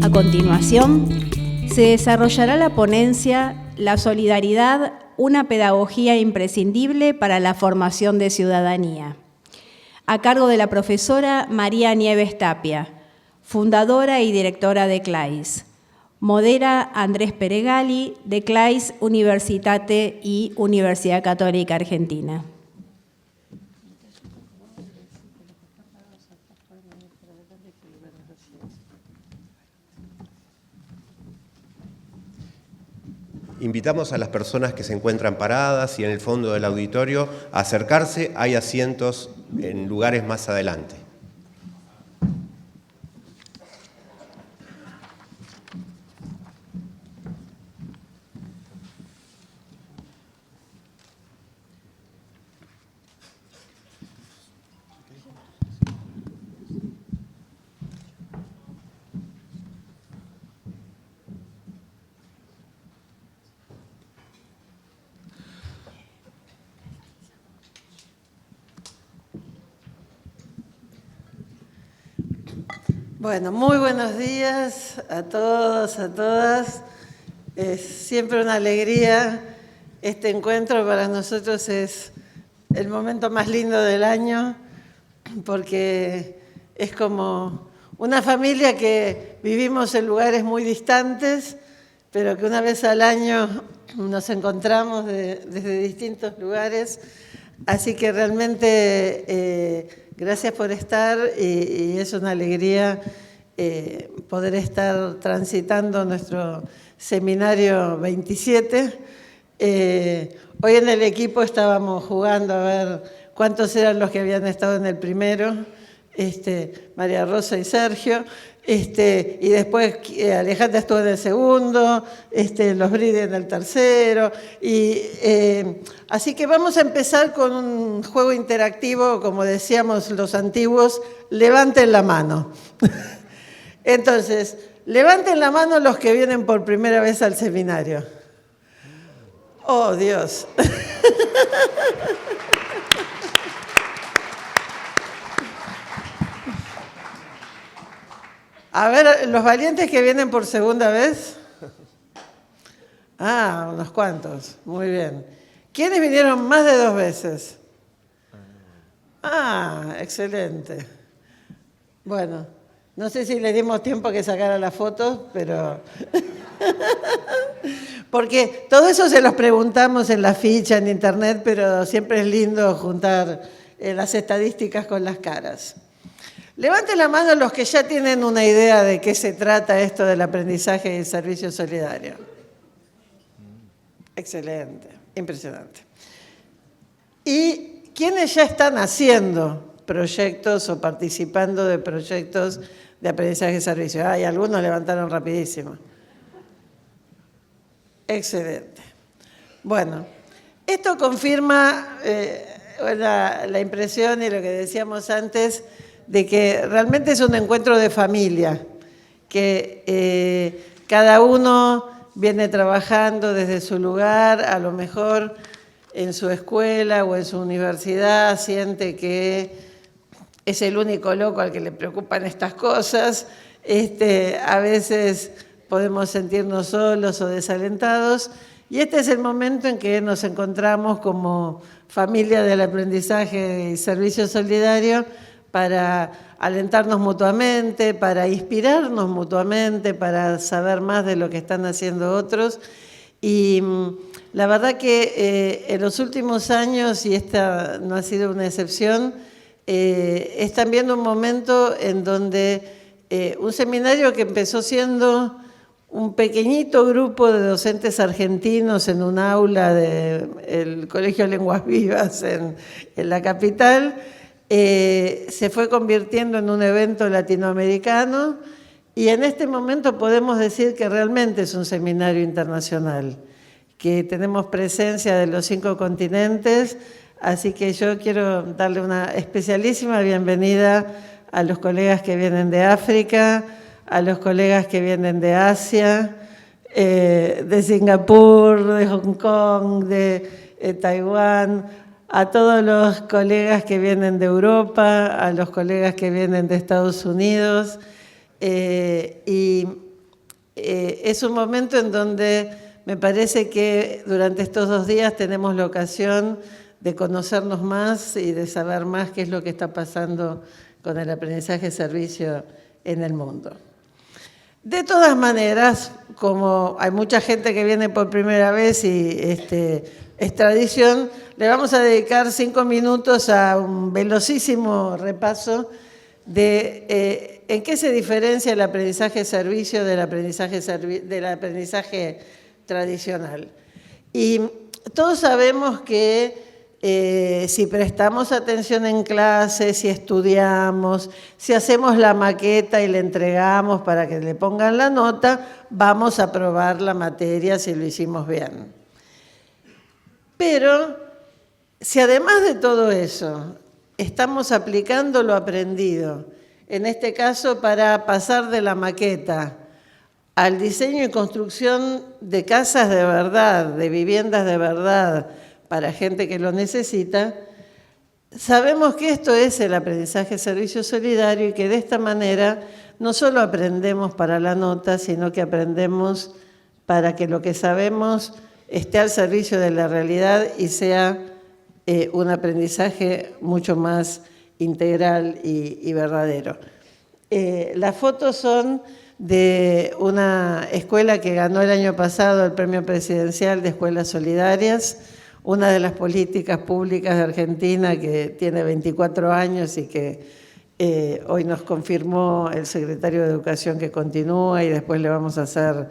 A continuación, se desarrollará la ponencia La solidaridad, una pedagogía imprescindible para la formación de ciudadanía, a cargo de la profesora María Nieves Tapia, fundadora y directora de CLAIS. Modera Andrés Peregali, de CLAIS Universitate y Universidad Católica Argentina. Invitamos a las personas que se encuentran paradas y en el fondo del auditorio a acercarse. Hay asientos en lugares más adelante. Bueno, muy buenos días a todos, a todas. Es siempre una alegría. Este encuentro para nosotros es el momento más lindo del año porque es como una familia que vivimos en lugares muy distantes, pero que una vez al año nos encontramos desde distintos lugares. Así que realmente gracias por estar y es una alegría poder estar transitando nuestro seminario 27. Hoy en el equipo estábamos jugando a ver cuántos eran los que habían estado en el primero, María Rosa y Sergio, y después Alejandra estuvo en el segundo, los Bride en el tercero, así que vamos a empezar con un juego interactivo, como decíamos los antiguos, levanten la mano. Entonces, levanten la mano los que vienen por primera vez al seminario. ¡Oh, Dios! A ver, los valientes que vienen por segunda vez. Ah, unos cuantos. Muy bien. ¿Quiénes vinieron más de 2 veces? Ah, excelente. Bueno, no sé si le dimos tiempo a que sacara las fotos, pero... Porque todo eso se los preguntamos en la ficha, en internet, pero siempre es lindo juntar las estadísticas con las caras. Levanten la mano los que ya tienen una idea de qué se trata esto del aprendizaje y el servicio solidario. Excelente, impresionante. ¿Y quiénes ya están haciendo proyectos o participando de proyectos de aprendizaje y servicio? Ay, algunos levantaron rapidísimo. Excelente. Bueno, esto confirma la impresión y lo que decíamos antes de que realmente es un encuentro de familia, que cada uno viene trabajando desde su lugar, a lo mejor en su escuela o en su universidad, siente que es el único loco al que le preocupan estas cosas, a veces podemos sentirnos solos o desalentados, y este es el momento en que nos encontramos como familia del aprendizaje y servicio solidario para alentarnos mutuamente, para inspirarnos mutuamente, para saber más de lo que están haciendo otros. Y la verdad que en los últimos años, y esta no ha sido una excepción, es también un momento en donde un seminario que empezó siendo un pequeñito grupo de docentes argentinos en un aula del Colegio Lenguas Vivas en la capital, se fue convirtiendo en un evento latinoamericano y en este momento podemos decir que realmente es un seminario internacional, que tenemos presencia de los 5 continentes, así que yo quiero darle una especialísima bienvenida a los colegas que vienen de África, a los colegas que vienen de Asia, de Singapur, de Hong Kong, de Taiwán, a todos los colegas que vienen de Europa, a los colegas que vienen de Estados Unidos. Es un momento en donde me parece que durante estos 2 días tenemos la ocasión de conocernos más y de saber más qué es lo que está pasando con el aprendizaje-servicio en el mundo. De todas maneras, como hay mucha gente que viene por primera vez y es tradición, le vamos a dedicar 5 minutos a un velocísimo repaso de en qué se diferencia el aprendizaje-servicio del aprendizaje tradicional. Y todos sabemos que si prestamos atención en clase, si estudiamos, si hacemos la maqueta y le entregamos para que le pongan la nota, vamos a aprobar la materia si lo hicimos bien. Pero si además de todo eso estamos aplicando lo aprendido, en este caso para pasar de la maqueta al diseño y construcción de casas de verdad, de viviendas de verdad, para gente que lo necesita, sabemos que esto es el aprendizaje-servicio solidario y que de esta manera no solo aprendemos para la nota, sino que aprendemos para que lo que sabemos esté al servicio de la realidad y sea un aprendizaje mucho más integral y verdadero. Las fotos son de una escuela que ganó el año pasado el Premio Presidencial de Escuelas Solidarias, una de las políticas públicas de Argentina que tiene 24 años y que hoy nos confirmó el secretario de Educación que continúa, y después le vamos a hacer,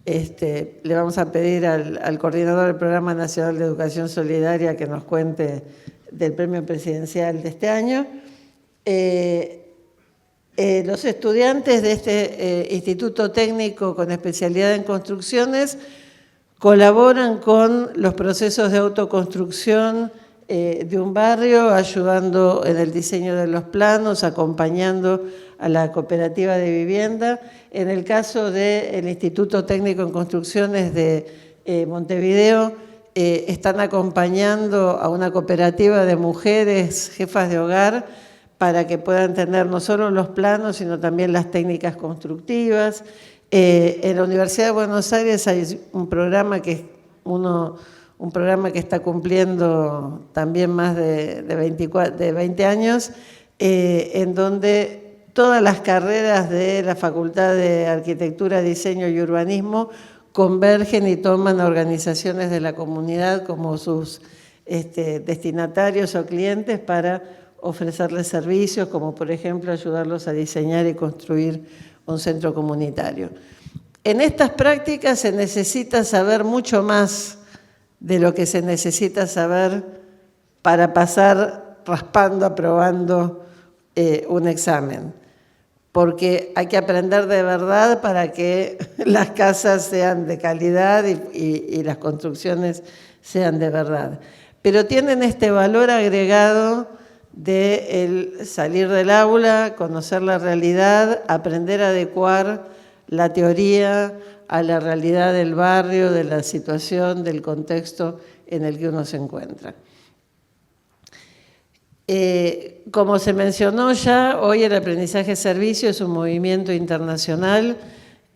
le vamos a pedir al coordinador del Programa Nacional de Educación Solidaria que nos cuente del Premio Presidencial de este año. Los estudiantes de este Instituto Técnico con especialidad en construcciones colaboran con los procesos de autoconstrucción de un barrio, ayudando en el diseño de los planos, acompañando a la cooperativa de vivienda. En el caso del Instituto Técnico en Construcciones de Montevideo, están acompañando a una cooperativa de mujeres jefas de hogar para que puedan tener no solo los planos, sino también las técnicas constructivas. En la Universidad de Buenos Aires hay un programa que está cumpliendo también más de 20 años, en donde todas las carreras de la Facultad de Arquitectura, Diseño y Urbanismo convergen y toman a organizaciones de la comunidad como sus destinatarios o clientes para ofrecerles servicios, como por ejemplo ayudarlos a diseñar y construir un centro comunitario. En estas prácticas se necesita saber mucho más de lo que se necesita saber para pasar raspando, aprobando un examen, porque hay que aprender de verdad para que las casas sean de calidad y las construcciones sean de verdad. Pero tienen este valor agregado de el salir del aula, conocer la realidad, aprender a adecuar la teoría a la realidad del barrio, de la situación, del contexto en el que uno se encuentra. Como se mencionó ya, hoy el aprendizaje-servicio es un movimiento internacional.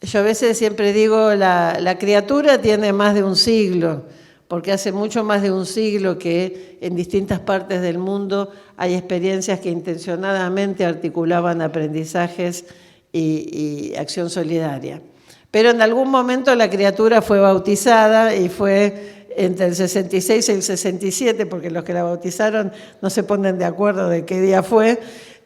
Yo a veces siempre digo, la criatura tiene más de un siglo, porque hace mucho más de un siglo que en distintas partes del mundo hay experiencias que intencionadamente articulaban aprendizajes y acción solidaria. Pero en algún momento la criatura fue bautizada y fue entre el 66 y el 67, porque los que la bautizaron no se ponen de acuerdo de qué día fue,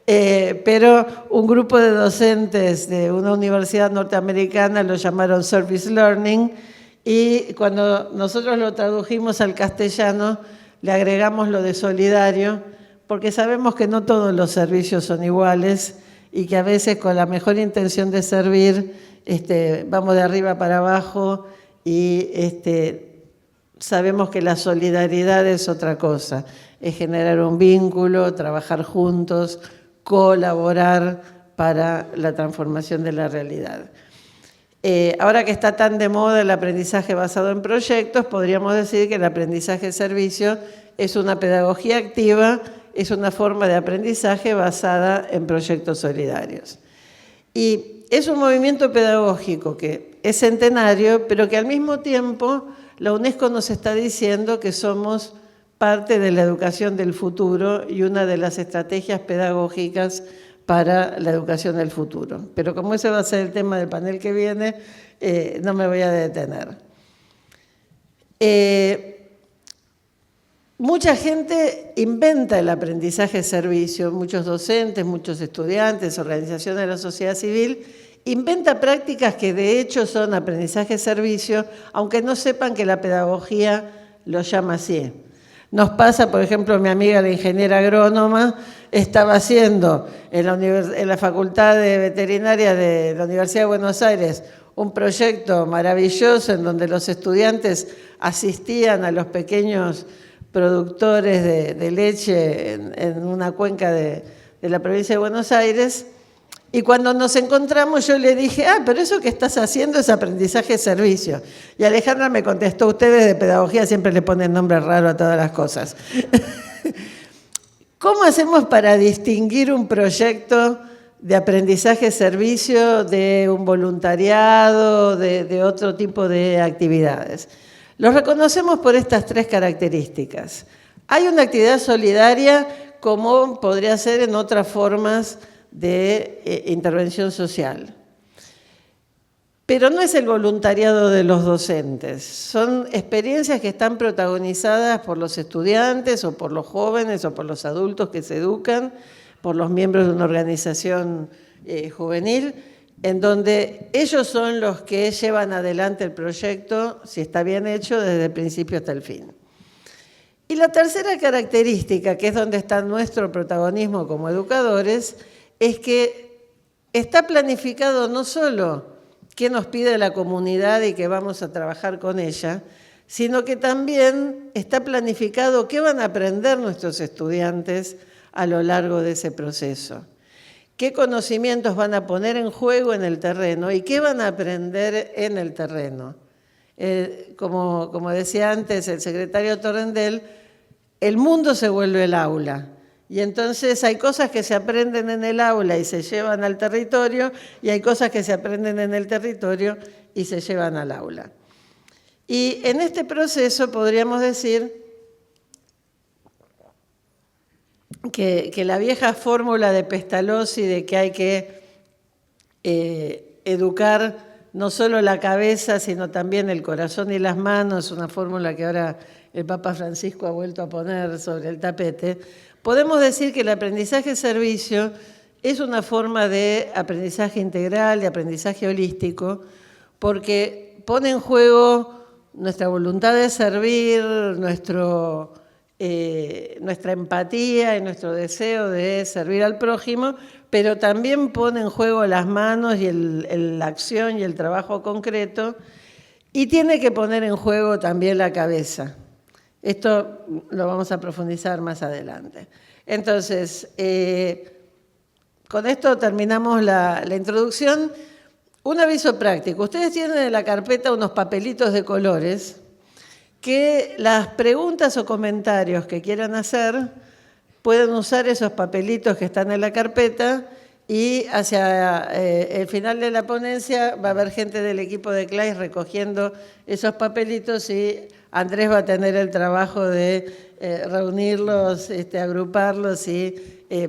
pero un grupo de docentes de una universidad norteamericana lo llamaron Service Learning, y cuando nosotros lo tradujimos al castellano le agregamos lo de solidario, porque sabemos que no todos los servicios son iguales y que a veces con la mejor intención de servir vamos de arriba para abajo y sabemos que la solidaridad es otra cosa, es generar un vínculo, trabajar juntos, colaborar para la transformación de la realidad. Ahora que está tan de moda el aprendizaje basado en proyectos, podríamos decir que el aprendizaje-servicio es una pedagogía activa, es una forma de aprendizaje basada en proyectos solidarios. Y es un movimiento pedagógico que es centenario, pero que al mismo tiempo la UNESCO nos está diciendo que somos parte de la educación del futuro y una de las estrategias pedagógicas para la educación del futuro. Pero como ese va a ser el tema del panel que viene, no me voy a detener. Mucha gente inventa el aprendizaje-servicio, muchos docentes, muchos estudiantes, organizaciones de la sociedad civil, inventa prácticas que de hecho son aprendizaje-servicio, aunque no sepan que la pedagogía lo llama así. Nos pasa, por ejemplo, mi amiga la ingeniera agrónoma estaba haciendo en la Facultad de Veterinaria de la Universidad de Buenos Aires un proyecto maravilloso en donde los estudiantes asistían a los pequeños productores de leche en una cuenca de la provincia de Buenos Aires. Y cuando nos encontramos yo le dije, pero eso que estás haciendo es aprendizaje-servicio. Y Alejandra me contestó, ustedes de pedagogía siempre le ponen nombre raro a todas las cosas. ¿Cómo hacemos para distinguir un proyecto de aprendizaje-servicio de un voluntariado, de otro tipo de actividades? Los reconocemos por estas tres características. Hay una actividad solidaria como podría ser en otras formas de intervención social. Pero no es el voluntariado de los docentes, son experiencias que están protagonizadas por los estudiantes o por los jóvenes o por los adultos que se educan, por los miembros de una organización juvenil, en donde ellos son los que llevan adelante el proyecto, si está bien hecho, desde el principio hasta el fin. Y la tercera característica, que es donde está nuestro protagonismo como educadores, es que está planificado no solo qué nos pide la comunidad y que vamos a trabajar con ella, sino que también está planificado qué van a aprender nuestros estudiantes a lo largo de ese proceso. Qué conocimientos van a poner en juego en el terreno y qué van a aprender en el terreno. Como decía antes el secretario Torrendel, el mundo se vuelve el aula. Y entonces hay cosas que se aprenden en el aula y se llevan al territorio, y hay cosas que se aprenden en el territorio y se llevan al aula. Y en este proceso podríamos decir que la vieja fórmula de Pestalozzi de que hay que educar no solo la cabeza, sino también el corazón y las manos, una fórmula que ahora el Papa Francisco ha vuelto a poner sobre el tapete. Podemos decir que el aprendizaje-servicio es una forma de aprendizaje integral, de aprendizaje holístico, porque pone en juego nuestra voluntad de servir, nuestra empatía y nuestro deseo de servir al prójimo, pero también pone en juego las manos y la acción y el trabajo concreto, y tiene que poner en juego también la cabeza. Esto lo vamos a profundizar más adelante. Entonces, con esto terminamos la introducción. Un aviso práctico. Ustedes tienen en la carpeta unos papelitos de colores que las preguntas o comentarios que quieran hacer pueden usar esos papelitos que están en la carpeta, y hacia el final de la ponencia va a haber gente del equipo de CLAIS recogiendo esos papelitos, y Andrés va a tener el trabajo de reunirlos, agruparlos, y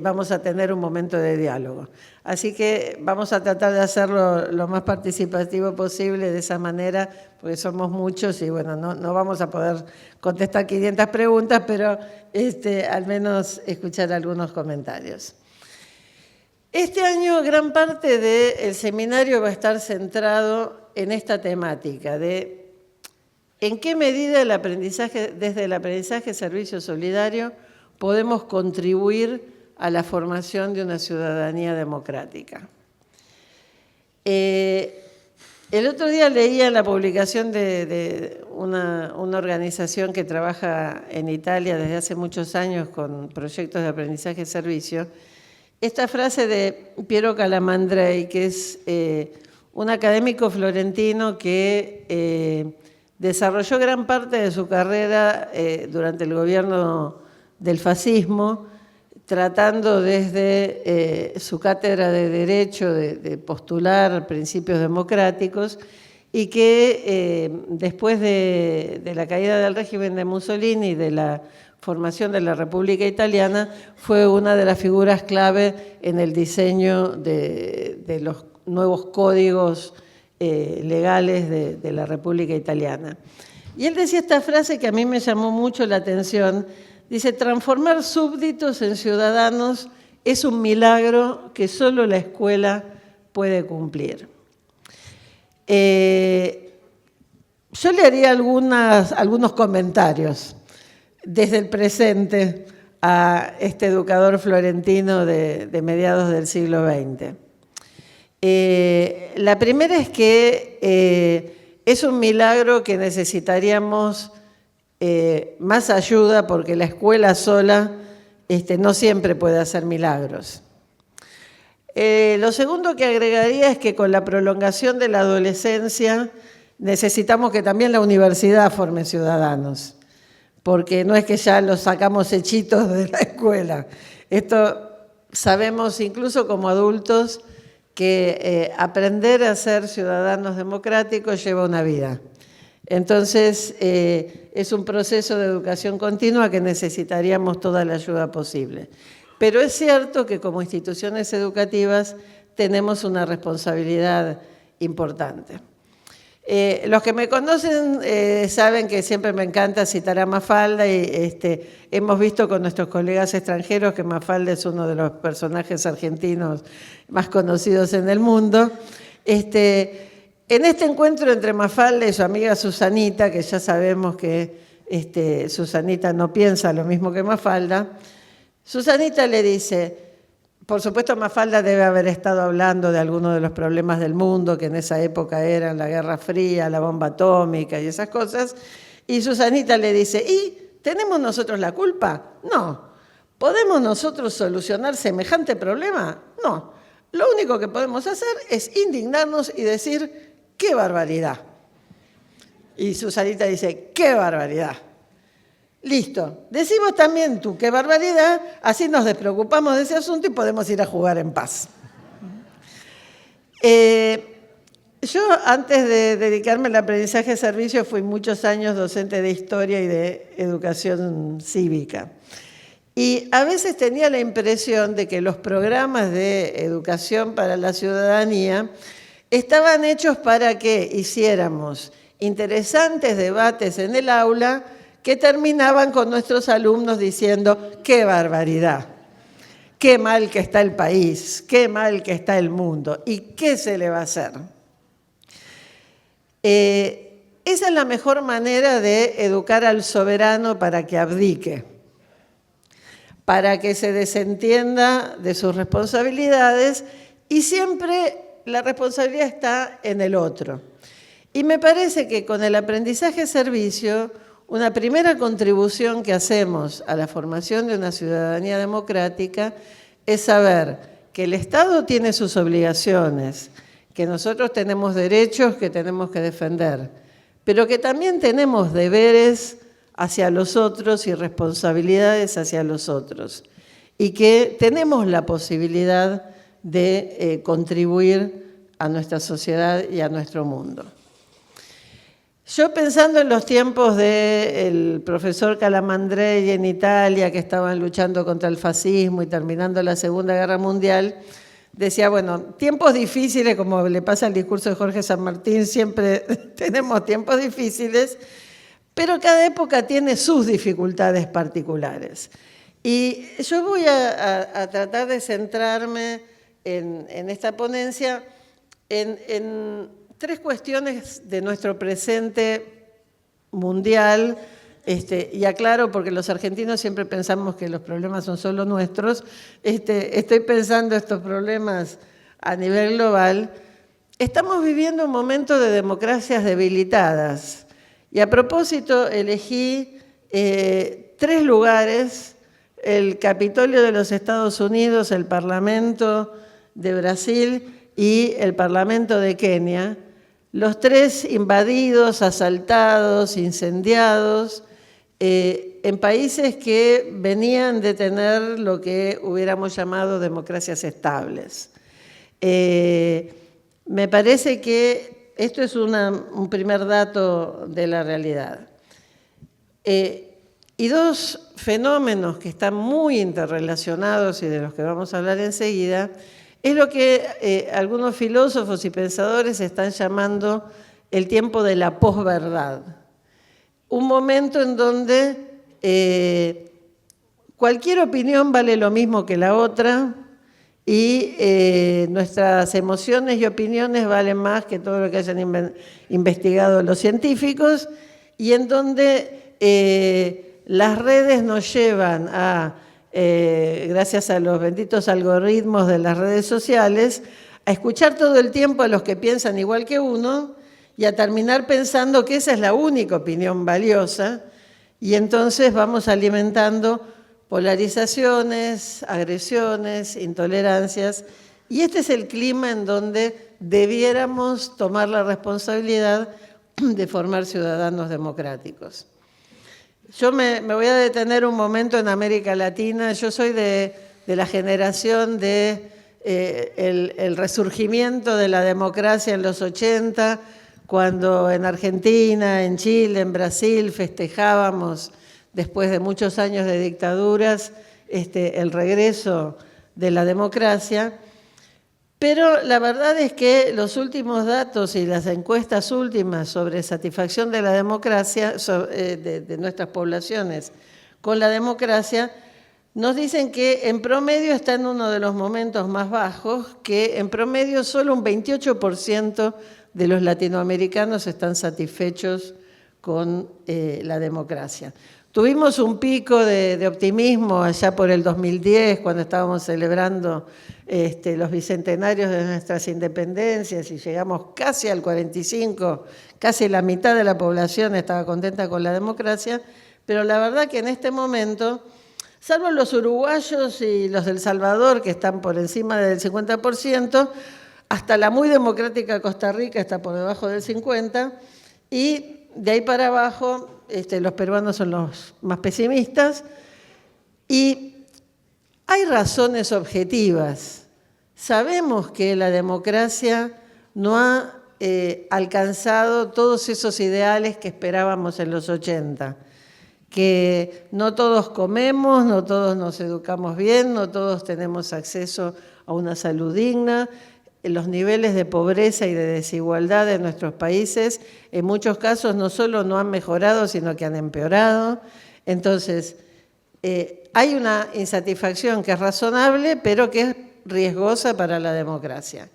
vamos a tener un momento de diálogo. Así que vamos a tratar de hacerlo lo más participativo posible de esa manera, porque somos muchos y bueno, no vamos a poder contestar 500 preguntas, pero al menos escuchar algunos comentarios. Este año gran parte del seminario va a estar centrado en esta temática de en qué medida desde el aprendizaje servicio solidario podemos contribuir a la formación de una ciudadanía democrática. El otro día leía la publicación de una organización que trabaja en Italia desde hace muchos años con proyectos de aprendizaje servicio, esta frase de Piero Calamandrei, que es un académico florentino que desarrolló gran parte de su carrera durante el gobierno del fascismo, tratando desde su cátedra de Derecho de postular principios democráticos, y que después de la caída del régimen de Mussolini y de la formación de la República Italiana, fue una de las figuras clave en el diseño de los nuevos códigos legales de la República Italiana. Y él decía esta frase que a mí me llamó mucho la atención. Dice: transformar súbditos en ciudadanos es un milagro que solo la escuela puede cumplir. Yo le haría algunos comentarios desde el presente a este educador florentino de mediados del siglo XX. La primera es que es un milagro que necesitaríamos más ayuda, porque la escuela sola no siempre puede hacer milagros. Lo segundo que agregaría es que con la prolongación de la adolescencia necesitamos que también la universidad forme ciudadanos, porque no es que ya los sacamos hechitos de la escuela. Esto sabemos incluso como adultos que aprender a ser ciudadanos democráticos lleva una vida. Entonces, es un proceso de educación continua que necesitaríamos toda la ayuda posible. Pero es cierto que como instituciones educativas tenemos una responsabilidad importante. Los que me conocen saben que siempre me encanta citar a Mafalda, y hemos visto con nuestros colegas extranjeros que Mafalda es uno de los personajes argentinos más conocidos en el mundo. En este encuentro entre Mafalda y su amiga Susanita, que ya sabemos que Susanita no piensa lo mismo que Mafalda, Susanita le dice, por supuesto Mafalda debe haber estado hablando de algunos de los problemas del mundo, que en esa época eran la Guerra Fría, la bomba atómica y esas cosas, y Susanita le dice, ¿y tenemos nosotros la culpa? No. ¿Podemos nosotros solucionar semejante problema? No. Lo único que podemos hacer es indignarnos y decir, ¡qué barbaridad! Y Susanita dice, ¡qué barbaridad! Listo. Decimos también tú, qué barbaridad, así nos despreocupamos de ese asunto y podemos ir a jugar en paz. Yo, antes de dedicarme al aprendizaje de servicio, fui muchos años docente de historia y de educación cívica. Y a veces tenía la impresión de que los programas de educación para la ciudadanía estaban hechos para que hiciéramos interesantes debates en el aula que terminaban con nuestros alumnos diciendo ¡qué barbaridad! ¡Qué mal que está el país! ¡Qué mal que está el mundo! ¿Y qué se le va a hacer? Esa es la mejor manera de educar al soberano para que abdique, para que se desentienda de sus responsabilidades, y siempre la responsabilidad está en el otro. Y me parece que con el aprendizaje-servicio, una primera contribución que hacemos a la formación de una ciudadanía democrática es saber que el Estado tiene sus obligaciones, que nosotros tenemos derechos que tenemos que defender, pero que también tenemos deberes hacia los otros y responsabilidades hacia los otros, y que tenemos la posibilidad de contribuir a nuestra sociedad y a nuestro mundo. Yo, pensando en los tiempos del profesor Calamandrei en Italia, que estaban luchando contra el fascismo y terminando la Segunda Guerra Mundial, decía, bueno, tiempos difíciles, como le pasa al discurso de Jorge San Martín, siempre tenemos tiempos difíciles, pero cada época tiene sus dificultades particulares. Y yo voy a tratar de centrarme en esta ponencia en tres cuestiones de nuestro presente mundial, y aclaro porque los argentinos siempre pensamos que los problemas son solo nuestros. Estoy pensando estos problemas a nivel global. Estamos viviendo un momento de democracias debilitadas. Y a propósito, elegí tres lugares: el Capitolio de los Estados Unidos, el Parlamento de Brasil y el Parlamento de Kenia, Los 3 invadidos, asaltados, incendiados, en países que venían de tener lo que hubiéramos llamado democracias estables. Me parece que esto es un primer dato de la realidad. Y 2 fenómenos que están muy interrelacionados y de los que vamos a hablar enseguida, es lo que algunos filósofos y pensadores están llamando el tiempo de la posverdad. Un momento en donde cualquier opinión vale lo mismo que la otra y nuestras emociones y opiniones valen más que todo lo que hayan investigado los científicos, y en donde las redes nos llevan a, gracias a los benditos algoritmos de las redes sociales, a escuchar todo el tiempo a los que piensan igual que uno y a terminar pensando que esa es la única opinión valiosa, y entonces vamos alimentando polarizaciones, agresiones, intolerancias, y este es el clima en donde debiéramos tomar la responsabilidad de formar ciudadanos democráticos. Yo me voy a detener un momento en América Latina. Yo soy de la generación del resurgimiento de la democracia en los 80, cuando en Argentina, en Chile, en Brasil festejábamos, después de muchos años de dictaduras, el regreso de la democracia. Pero la verdad es que los últimos datos y las encuestas últimas sobre satisfacción de la democracia, de nuestras poblaciones con la democracia, nos dicen que en promedio está en uno de los momentos más bajos, que en promedio solo un 28% de los latinoamericanos están satisfechos con la democracia. Tuvimos un pico de optimismo allá por el 2010, cuando estábamos celebrando los bicentenarios de nuestras independencias y llegamos casi al 45, casi la mitad de la población estaba contenta con la democracia, pero la verdad que en este momento, salvo los uruguayos y los del Salvador, que están por encima del 50%, hasta la muy democrática Costa Rica está por debajo del 50%, y de ahí para abajo los peruanos son los más pesimistas, y hay razones objetivas. Sabemos que la democracia no ha alcanzado todos esos ideales que esperábamos en los 80, que no todos comemos, no todos nos educamos bien, no todos tenemos acceso a una salud digna. Los niveles de pobreza y de desigualdad en nuestros países, en muchos casos, no solo no han mejorado, sino que han empeorado. Entonces, hay una insatisfacción que es razonable, pero que es riesgosa para la democracia.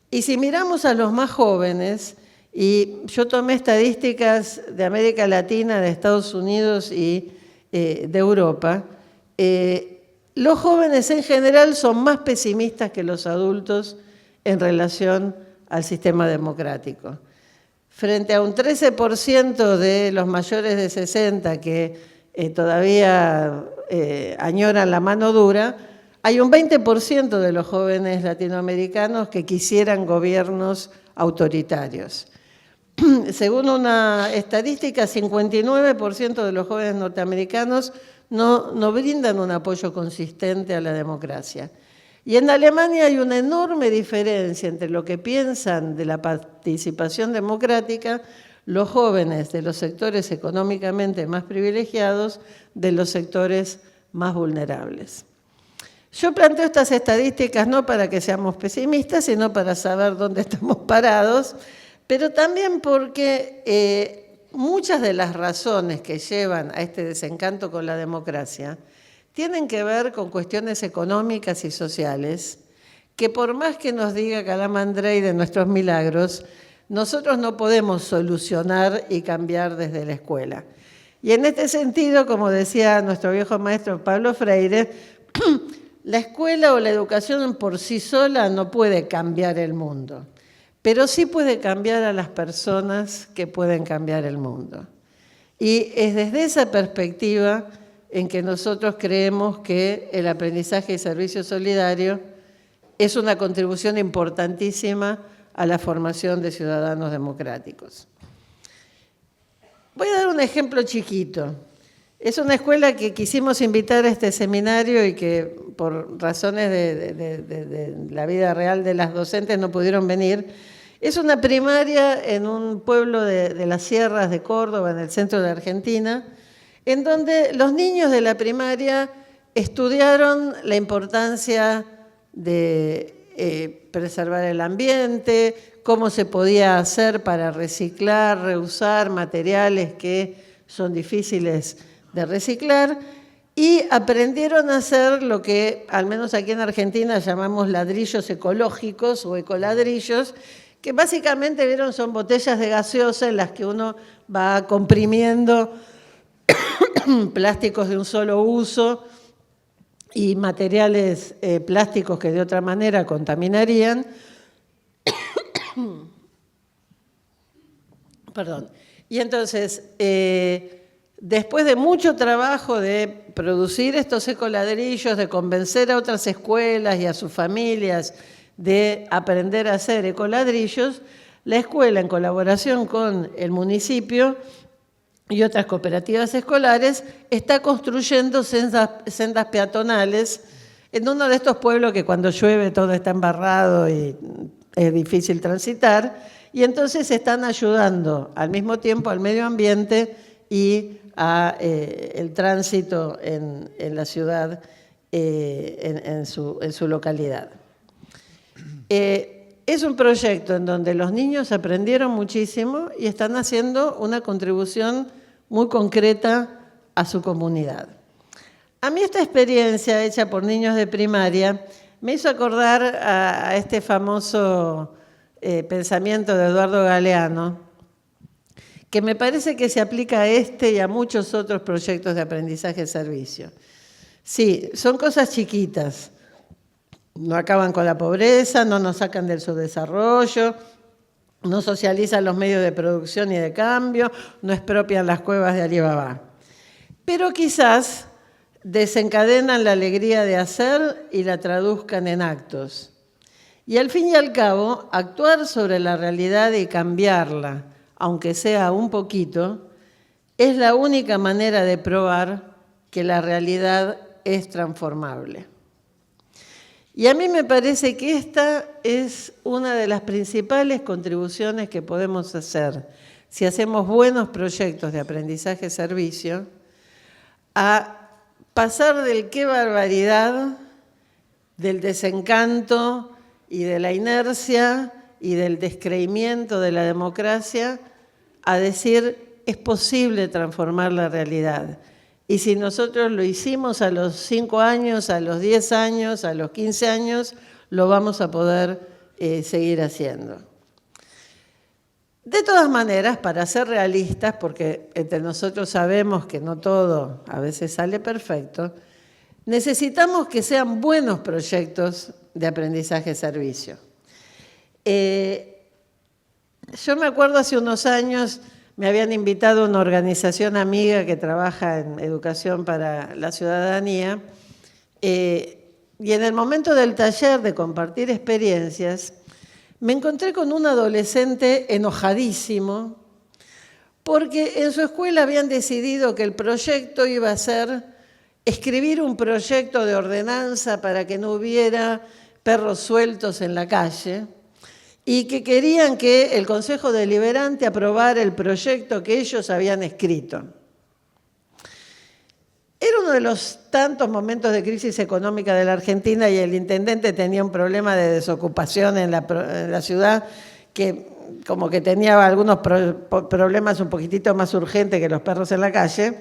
Y si miramos a los más jóvenes, y yo tomé estadísticas de América Latina, de Estados Unidos y de Europa, los jóvenes en general son más pesimistas que los adultos en relación al sistema democrático. Frente a un 13% de los mayores de 60 que todavía añoran la mano dura, hay un 20% de los jóvenes latinoamericanos que quisieran gobiernos autoritarios. Según una estadística, 59% de los jóvenes norteamericanos no brindan un apoyo consistente a la democracia. Y en Alemania hay una enorme diferencia entre lo que piensan de la participación democrática los jóvenes de los sectores económicamente más privilegiados de los sectores más vulnerables. Yo planteo estas estadísticas no para que seamos pesimistas, sino para saber dónde estamos parados, pero también porque muchas de las razones que llevan a este desencanto con la democracia tienen que ver con cuestiones económicas y sociales que, por más que nos diga Calamandrei de nuestros milagros, nosotros no podemos solucionar y cambiar desde la escuela. Y en este sentido, como decía nuestro viejo maestro Pablo Freire, la escuela o la educación por sí sola no puede cambiar el mundo, pero sí puede cambiar a las personas que pueden cambiar el mundo. Y es desde esa perspectiva en que nosotros creemos que el aprendizaje y servicio solidario es una contribución importantísima a la formación de ciudadanos democráticos. Voy a dar un ejemplo chiquito. Es una escuela que quisimos invitar a este seminario y que por razones de la vida real de las docentes no pudieron venir. Es una primaria en un pueblo de las sierras de Córdoba, en el centro de Argentina, en donde los niños de la primaria estudiaron la importancia de preservar el ambiente, cómo se podía hacer para reciclar, reusar materiales que son difíciles de reciclar, y aprendieron a hacer lo que, al menos aquí en Argentina, llamamos ladrillos ecológicos o ecoladrillos, que básicamente, vieron, son botellas de gaseosa en las que uno va comprimiendo plásticos de un solo uso y materiales plásticos que de otra manera contaminarían. Perdón. Y entonces, después de mucho trabajo de producir estos ecoladrillos, de convencer a otras escuelas y a sus familias de aprender a hacer ecoladrillos, la escuela, en colaboración con el municipio y otras cooperativas escolares, está construyendo sendas peatonales en uno de estos pueblos que cuando llueve todo está embarrado y es difícil transitar, y entonces están ayudando al mismo tiempo al medio ambiente y el tránsito en la ciudad, en su localidad. Es un proyecto en donde los niños aprendieron muchísimo y están haciendo una contribución muy concreta a su comunidad. A mí esta experiencia hecha por niños de primaria me hizo acordar a este famoso pensamiento de Eduardo Galeano, que me parece que se aplica a este y a muchos otros proyectos de aprendizaje-servicio. Sí, son cosas chiquitas. No acaban con la pobreza, no nos sacan del subdesarrollo, no socializan los medios de producción y de cambio, no expropian las cuevas de Alibaba. Pero quizás desencadenan la alegría de hacer y la traduzcan en actos. Y al fin y al cabo, actuar sobre la realidad y cambiarla, aunque sea un poquito, es la única manera de probar que la realidad es transformable. Y a mí me parece que esta es una de las principales contribuciones que podemos hacer si hacemos buenos proyectos de aprendizaje-servicio, a pasar del qué barbaridad, del desencanto y de la inercia y del descreimiento de la democracia, a decir, es posible transformar la realidad. Y si nosotros lo hicimos a los 5 años, a los 10 años, a los 15 años, lo vamos a poder seguir haciendo. De todas maneras, para ser realistas, porque entre nosotros sabemos que no todo a veces sale perfecto, necesitamos que sean buenos proyectos de aprendizaje-servicio. Yo me acuerdo hace unos años, me habían invitado a una organización amiga que trabaja en educación para la ciudadanía, y en el momento del taller de compartir experiencias, me encontré con un adolescente enojadísimo porque en su escuela habían decidido que el proyecto iba a ser escribir un proyecto de ordenanza para que no hubiera perros sueltos en la calle, y que querían que el Consejo Deliberante aprobara el proyecto que ellos habían escrito. Era uno de los tantos momentos de crisis económica de la Argentina y el intendente tenía un problema de desocupación en la ciudad que como que tenía algunos problemas un poquitito más urgentes que los perros en la calle.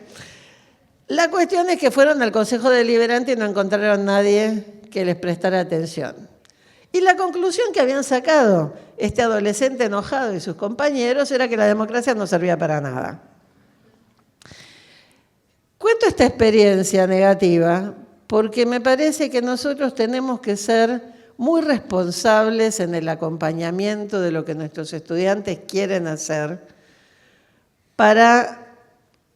La cuestión es que fueron al Consejo Deliberante y no encontraron nadie que les prestara atención. Y la conclusión que habían sacado este adolescente enojado y sus compañeros era que la democracia no servía para nada. Cuento esta experiencia negativa porque me parece que nosotros tenemos que ser muy responsables en el acompañamiento de lo que nuestros estudiantes quieren hacer para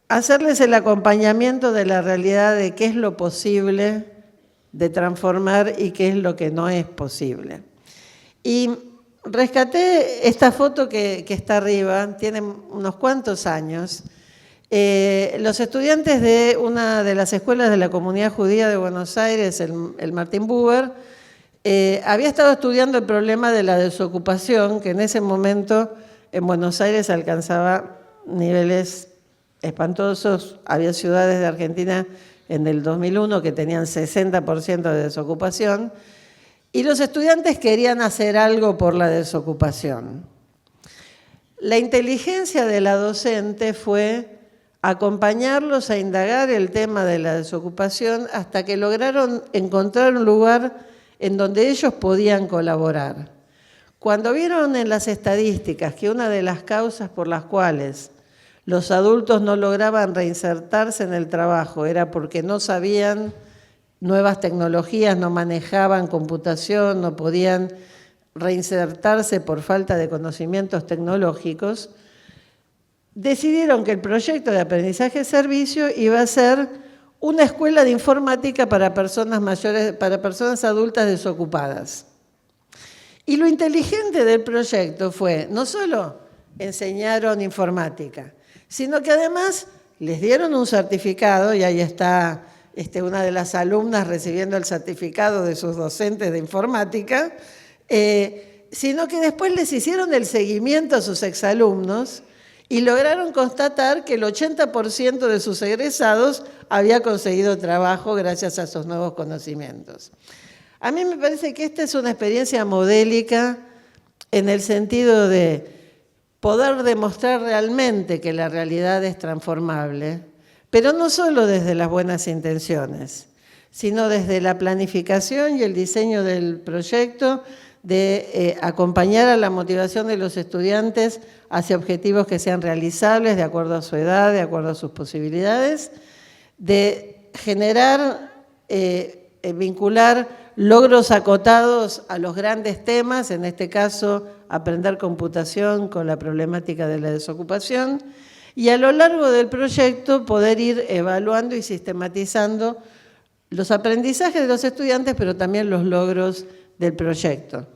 hacerles el acompañamiento de la realidad de qué es lo posible de transformar y qué es lo que no es posible. Y rescaté esta foto que está arriba, tiene unos cuantos años. Los estudiantes de una de las escuelas de la comunidad judía de Buenos Aires, el Martin Buber, había estado estudiando el problema de la desocupación, que en ese momento en Buenos Aires alcanzaba niveles espantosos. Había ciudades de Argentina en el 2001 que tenían 60% de desocupación, y los estudiantes querían hacer algo por la desocupación. La inteligencia de la docente fue acompañarlos a indagar el tema de la desocupación hasta que lograron encontrar un lugar en donde ellos podían colaborar. Cuando vieron en las estadísticas que una de las causas por las cuales los adultos no lograban reinsertarse en el trabajo era porque no sabían nuevas tecnologías, no manejaban computación, no podían reinsertarse por falta de conocimientos tecnológicos, decidieron que el proyecto de aprendizaje-servicio iba a ser una escuela de informática para personas mayores, para personas adultas desocupadas. Y lo inteligente del proyecto fue, no solo enseñaron informática, sino que además les dieron un certificado, y ahí está una de las alumnas recibiendo el certificado de sus docentes de informática, sino que después les hicieron el seguimiento a sus exalumnos y lograron constatar que el 80% de sus egresados había conseguido trabajo gracias a esos nuevos conocimientos. A mí me parece que esta es una experiencia modélica en el sentido de poder demostrar realmente que la realidad es transformable, pero no solo desde las buenas intenciones, sino desde la planificación y el diseño del proyecto, de acompañar a la motivación de los estudiantes hacia objetivos que sean realizables de acuerdo a su edad, de acuerdo a sus posibilidades, de generar, vincular logros acotados a los grandes temas, en este caso aprender computación con la problemática de la desocupación, y a lo largo del proyecto poder ir evaluando y sistematizando los aprendizajes de los estudiantes, pero también los logros del proyecto.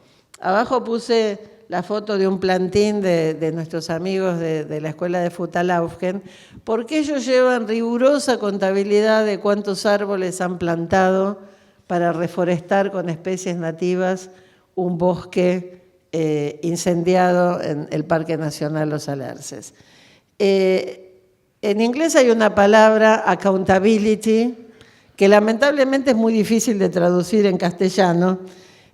Abajo puse la foto de un plantín de nuestros amigos de la escuela de Futalaufgen, porque ellos llevan rigurosa contabilidad de cuántos árboles han plantado para reforestar con especies nativas un bosque incendiado en el Parque Nacional Los Alerces. En inglés hay una palabra, accountability, que lamentablemente es muy difícil de traducir en castellano,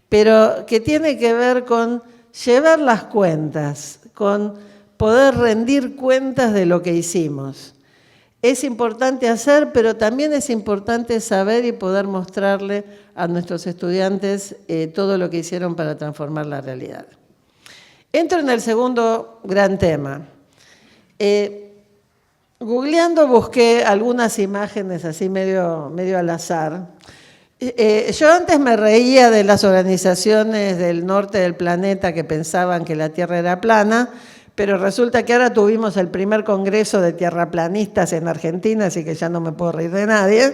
pero que tiene que ver con llevar las cuentas, con poder rendir cuentas de lo que hicimos. Es importante hacer, pero también es importante saber y poder mostrarle a nuestros estudiantes todo lo que hicieron para transformar la realidad. Entro en el segundo gran tema. Googleando busqué algunas imágenes así medio al azar. Yo antes me reía de las organizaciones del norte del planeta que pensaban que la Tierra era plana, pero resulta que ahora tuvimos el primer congreso de tierraplanistas en Argentina, así que ya no me puedo reír de nadie.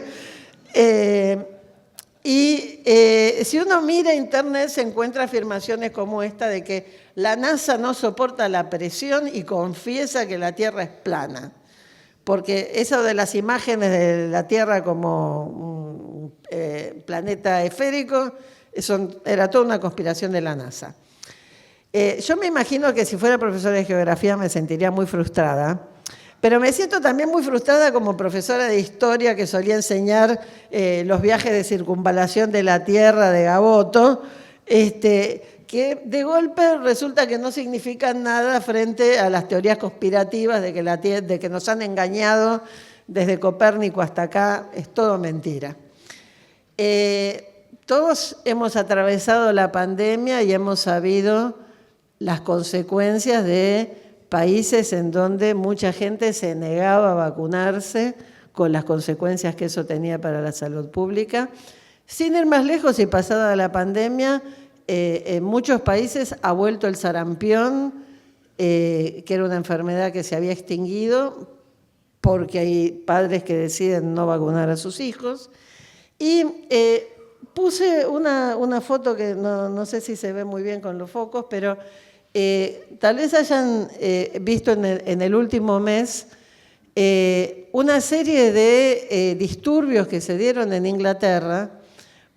Si uno mira internet se encuentra afirmaciones como esta de que la NASA no soporta la presión y confiesa que la Tierra es plana. Porque eso de las imágenes de la Tierra como un planeta esférico, era toda una conspiración de la NASA. Yo me imagino que si fuera profesora de geografía me sentiría muy frustrada, pero me siento también muy frustrada como profesora de historia que solía enseñar los viajes de circunvalación de la Tierra de Gaboto, que de golpe resulta que no significan nada frente a las teorías conspirativas de que nos han engañado desde Copérnico hasta acá, es todo mentira. Todos hemos atravesado la pandemia y hemos sabido las consecuencias de países en donde mucha gente se negaba a vacunarse, con las consecuencias que eso tenía para la salud pública. Sin ir más lejos y pasada la pandemia, en muchos países ha vuelto el sarampión, que era una enfermedad que se había extinguido porque hay padres que deciden no vacunar a sus hijos. Y puse una foto que no sé si se ve muy bien con los focos, pero tal vez hayan visto en el último mes una serie de disturbios que se dieron en Inglaterra,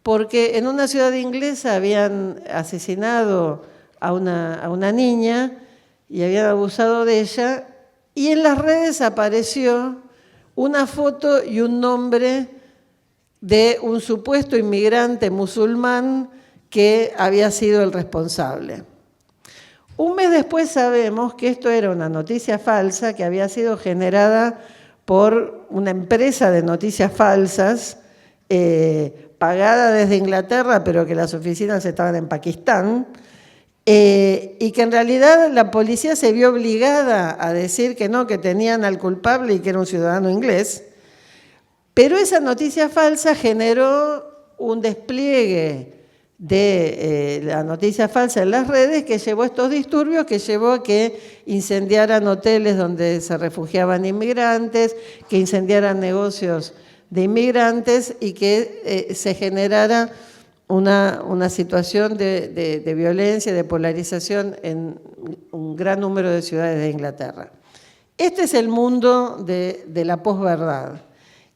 porque en una ciudad inglesa habían asesinado a una niña y habían abusado de ella, y en las redes apareció una foto y un nombre de un supuesto inmigrante musulmán que había sido el responsable. Un mes después sabemos que esto era una noticia falsa que había sido generada por una empresa de noticias falsas, pagada desde Inglaterra, pero que las oficinas estaban en Pakistán, y que en realidad la policía se vio obligada a decir que no, que tenían al culpable y que era un ciudadano inglés. Pero esa noticia falsa generó un despliegue de la noticia falsa en las redes que llevó a estos disturbios, que llevó a que incendiaran hoteles donde se refugiaban inmigrantes, que incendiaran negocios de inmigrantes y que se generara una situación de violencia, de polarización en un gran número de ciudades de Inglaterra. Este es el mundo de la posverdad,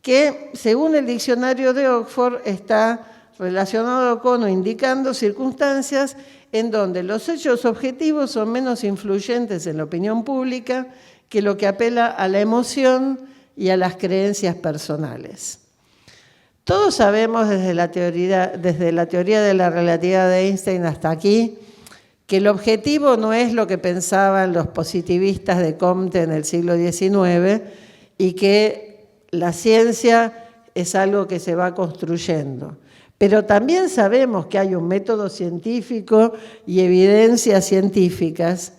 que según el diccionario de Oxford está relacionado con o indicando circunstancias en donde los hechos objetivos son menos influyentes en la opinión pública que lo que apela a la emoción y a las creencias personales. Todos sabemos desde la teoría de la relatividad de Einstein hasta aquí que el objetivo no es lo que pensaban los positivistas de Comte en el siglo XIX y que la ciencia es algo que se va construyendo. Pero también sabemos que hay un método científico y evidencias científicas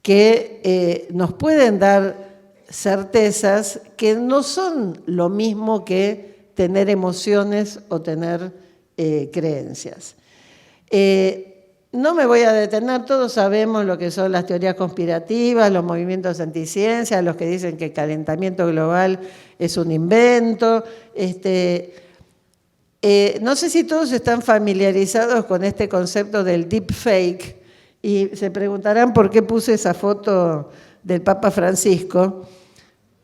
que nos pueden dar certezas que no son lo mismo que tener emociones o tener creencias. No me voy a detener, todos sabemos lo que son las teorías conspirativas, los movimientos anticiencia, los que dicen que el calentamiento global es un invento. No sé si todos están familiarizados con este concepto del deepfake y se preguntarán por qué puse esa foto del Papa Francisco,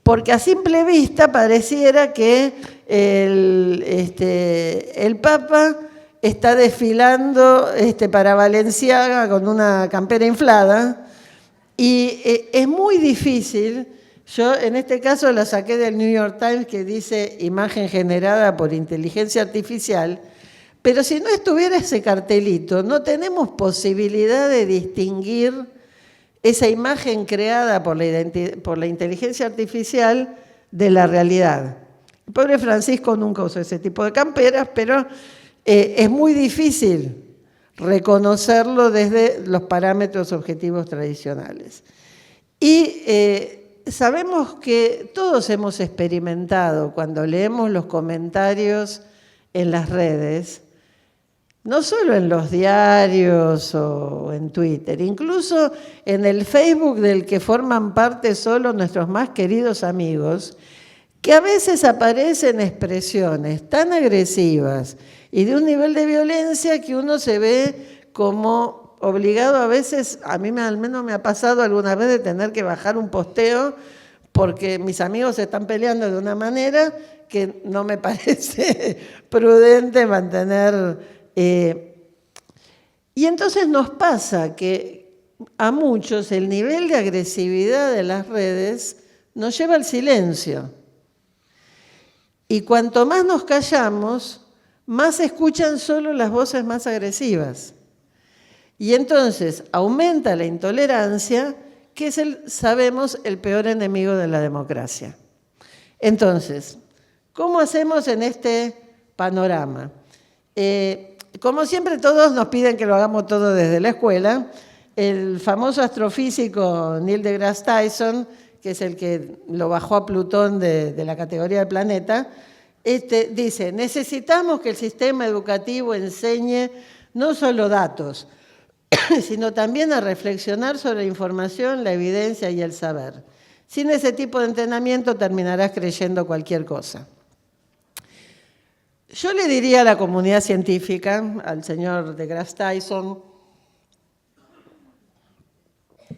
porque a simple vista pareciera que el Papa está desfilando para Balenciaga con una campera inflada y es muy difícil. Yo en este caso la saqué del New York Times, que dice imagen generada por inteligencia artificial, pero si no estuviera ese cartelito, no tenemos posibilidad de distinguir esa imagen creada por la inteligencia artificial de la realidad. El pobre Francisco nunca usó ese tipo de camperas, pero es muy difícil reconocerlo desde los parámetros objetivos tradicionales. Y sabemos que todos hemos experimentado cuando leemos los comentarios en las redes, no solo en los diarios o en Twitter, incluso en el Facebook del que forman parte solo nuestros más queridos amigos, que a veces aparecen expresiones tan agresivas y de un nivel de violencia que uno se ve como obligado a veces, a mí al menos me ha pasado alguna vez de tener que bajar un posteo porque mis amigos se están peleando de una manera que no me parece prudente mantener. Y entonces nos pasa que a muchos el nivel de agresividad de las redes nos lleva al silencio. Y cuanto más nos callamos, más se escuchan solo las voces más agresivas. Y entonces aumenta la intolerancia, que es, sabemos, el peor enemigo de la democracia. Entonces, ¿cómo hacemos en este panorama? Como siempre, todos nos piden que lo hagamos todo desde la escuela. El famoso astrofísico Neil deGrasse Tyson, que es el que lo bajó a Plutón de la categoría de planeta, dice, necesitamos que el sistema educativo enseñe no solo datos, sino también a reflexionar sobre la información, la evidencia y el saber. Sin ese tipo de entrenamiento terminarás creyendo cualquier cosa. Yo le diría a la comunidad científica, al señor deGrasse Tyson,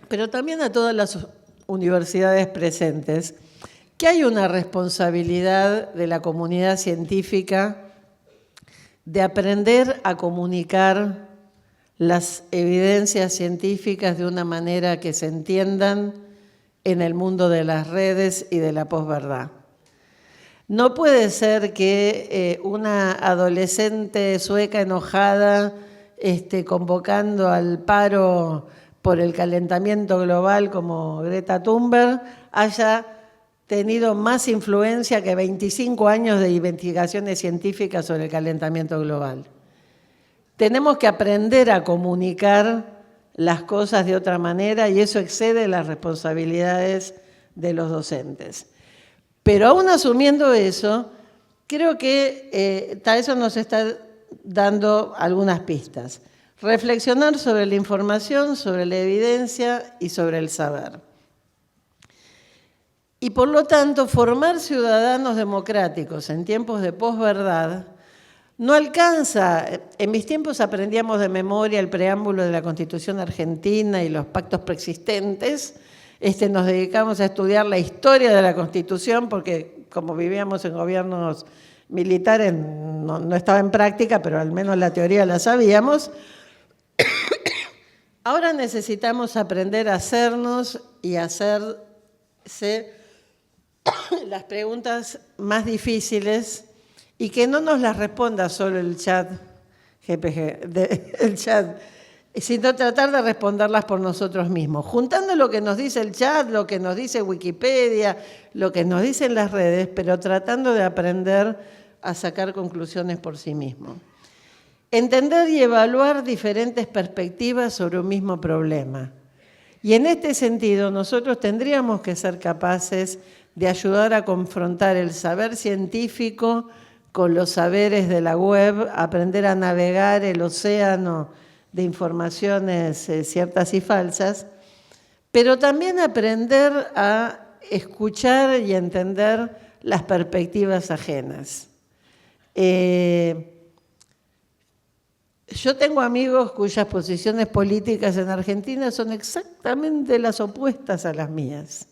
pero también a todas las universidades presentes, que hay una responsabilidad de la comunidad científica de aprender a comunicar las evidencias científicas de una manera que se entiendan en el mundo de las redes y de la posverdad. No puede ser que una adolescente sueca enojada convocando al paro por el calentamiento global como Greta Thunberg haya tenido más influencia que 25 años de investigaciones científicas sobre el calentamiento global. Tenemos que aprender a comunicar las cosas de otra manera y eso excede las responsabilidades de los docentes. Pero aún asumiendo eso, creo que eso nos está dando algunas pistas. Reflexionar sobre la información, sobre la evidencia y sobre el saber. Y por lo tanto, formar ciudadanos democráticos en tiempos de posverdad no alcanza. En mis tiempos aprendíamos de memoria el preámbulo de la Constitución argentina y los pactos preexistentes. Nos dedicamos a estudiar la historia de la Constitución porque como vivíamos en gobiernos militares no estaba en práctica, pero al menos la teoría la sabíamos. Ahora necesitamos aprender a hacernos y a hacerse las preguntas más difíciles y que no nos las responda solo el chat sino tratar de responderlas por nosotros mismos, juntando lo que nos dice el chat, lo que nos dice Wikipedia, lo que nos dicen las redes, pero tratando de aprender a sacar conclusiones por sí mismo. Entender y evaluar diferentes perspectivas sobre un mismo problema. Y en este sentido, nosotros tendríamos que ser capaces de ayudar a confrontar el saber científico con los saberes de la web, aprender a navegar el océano de informaciones ciertas y falsas, pero también aprender a escuchar y entender las perspectivas ajenas. Yo tengo amigos cuyas posiciones políticas en Argentina son exactamente las opuestas a las mías.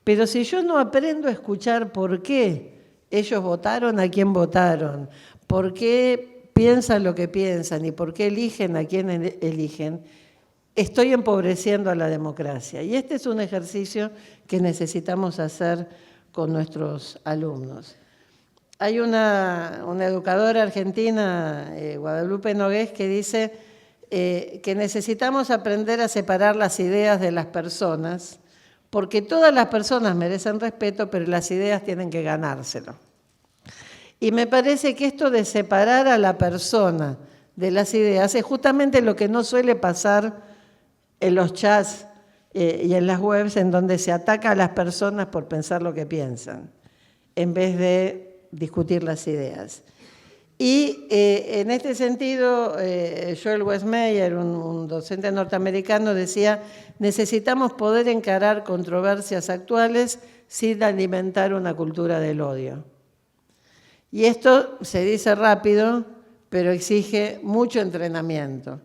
Pero si yo no aprendo a escuchar por qué ellos votaron a quién votaron, por qué piensan lo que piensan y por qué eligen a quién eligen, estoy empobreciendo a la democracia. Y este es un ejercicio que necesitamos hacer con nuestros alumnos. Hay una educadora argentina, Guadalupe Nogués, que dice que necesitamos aprender a separar las ideas de las personas, porque todas las personas merecen respeto, pero las ideas tienen que ganárselo. Y me parece que esto de separar a la persona de las ideas es justamente lo que no suele pasar en los chats y en las webs, en donde se ataca a las personas por pensar lo que piensan, en vez de discutir las ideas. Y en este sentido, Joel Westmeyer, un docente norteamericano, decía: necesitamos poder encarar controversias actuales sin alimentar una cultura del odio. Y esto se dice rápido, pero exige mucho entrenamiento.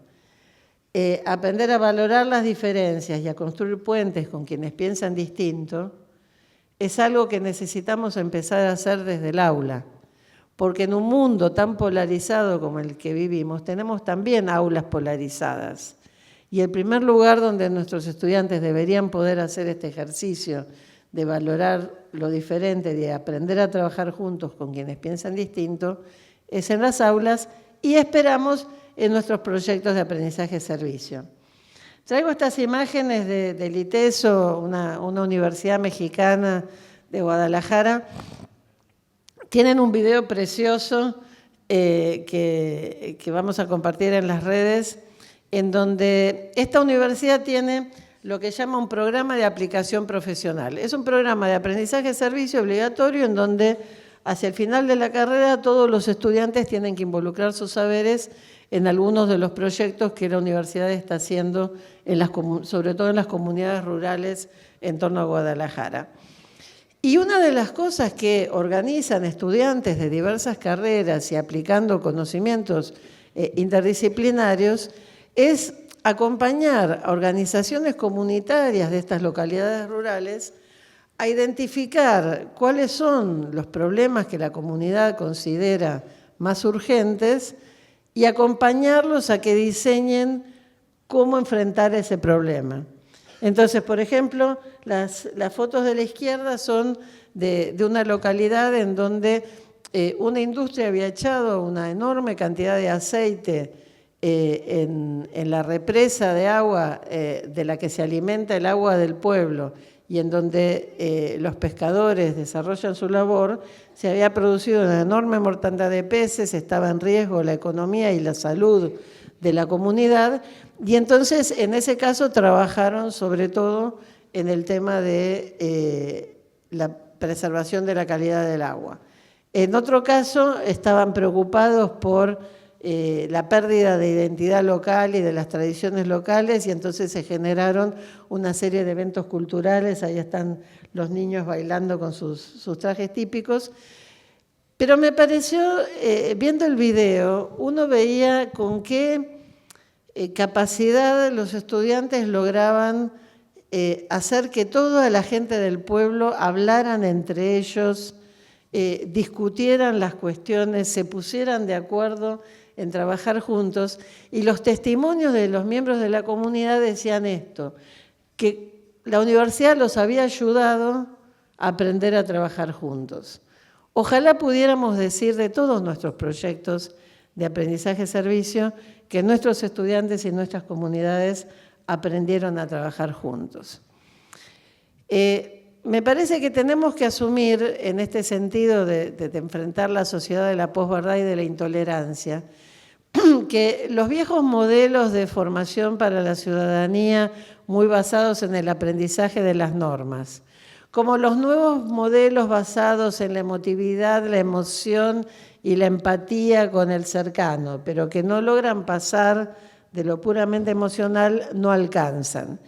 Aprender a valorar las diferencias y a construir puentes con quienes piensan distinto es algo que necesitamos empezar a hacer desde el aula, porque en un mundo tan polarizado como el que vivimos, tenemos también aulas polarizadas. Y el primer lugar donde nuestros estudiantes deberían poder hacer este ejercicio de valorar lo diferente, de aprender a trabajar juntos con quienes piensan distinto, es en las aulas y esperamos en nuestros proyectos de aprendizaje-servicio. Traigo estas imágenes del ITESO, una universidad mexicana de Guadalajara. Tienen un video precioso que vamos a compartir en las redes, en donde esta universidad tiene lo que llama un programa de aplicación profesional. Es un programa de aprendizaje-servicio obligatorio en donde hacia el final de la carrera todos los estudiantes tienen que involucrar sus saberes en algunos de los proyectos que la universidad está haciendo, sobre todo en las comunidades rurales en torno a Guadalajara. Y una de las cosas que organizan estudiantes de diversas carreras y aplicando conocimientos interdisciplinarios es acompañar a organizaciones comunitarias de estas localidades rurales a identificar cuáles son los problemas que la comunidad considera más urgentes y acompañarlos a que diseñen cómo enfrentar ese problema. Entonces, por ejemplo, las fotos de la izquierda son de una localidad en donde una industria había echado una enorme cantidad de aceite en la represa de agua de la que se alimenta el agua del pueblo y en donde los pescadores desarrollan su labor, se había producido una enorme mortandad de peces, estaba en riesgo la economía y la salud de la comunidad, y entonces en ese caso trabajaron sobre todo en el tema de la preservación de la calidad del agua. En otro caso estaban preocupados por la pérdida de identidad local y de las tradiciones locales, y entonces se generaron una serie de eventos culturales. Ahí están los niños bailando con sus trajes típicos. Pero me pareció, viendo el video, uno veía con qué capacidad los estudiantes lograban hacer que toda la gente del pueblo hablaran entre ellos, discutieran las cuestiones, se pusieran de acuerdo en trabajar juntos, y los testimonios de los miembros de la comunidad decían esto, que la universidad los había ayudado a aprender a trabajar juntos. Ojalá pudiéramos decir de todos nuestros proyectos de aprendizaje-servicio que nuestros estudiantes y nuestras comunidades aprendieron a trabajar juntos. Me parece que tenemos que asumir, en este sentido de enfrentar la sociedad de la posverdad y de la intolerancia, que los viejos modelos de formación para la ciudadanía muy basados en el aprendizaje de las normas, como los nuevos modelos basados en la emotividad, la emoción y la empatía con el cercano, pero que no logran pasar de lo puramente emocional, no alcanzan.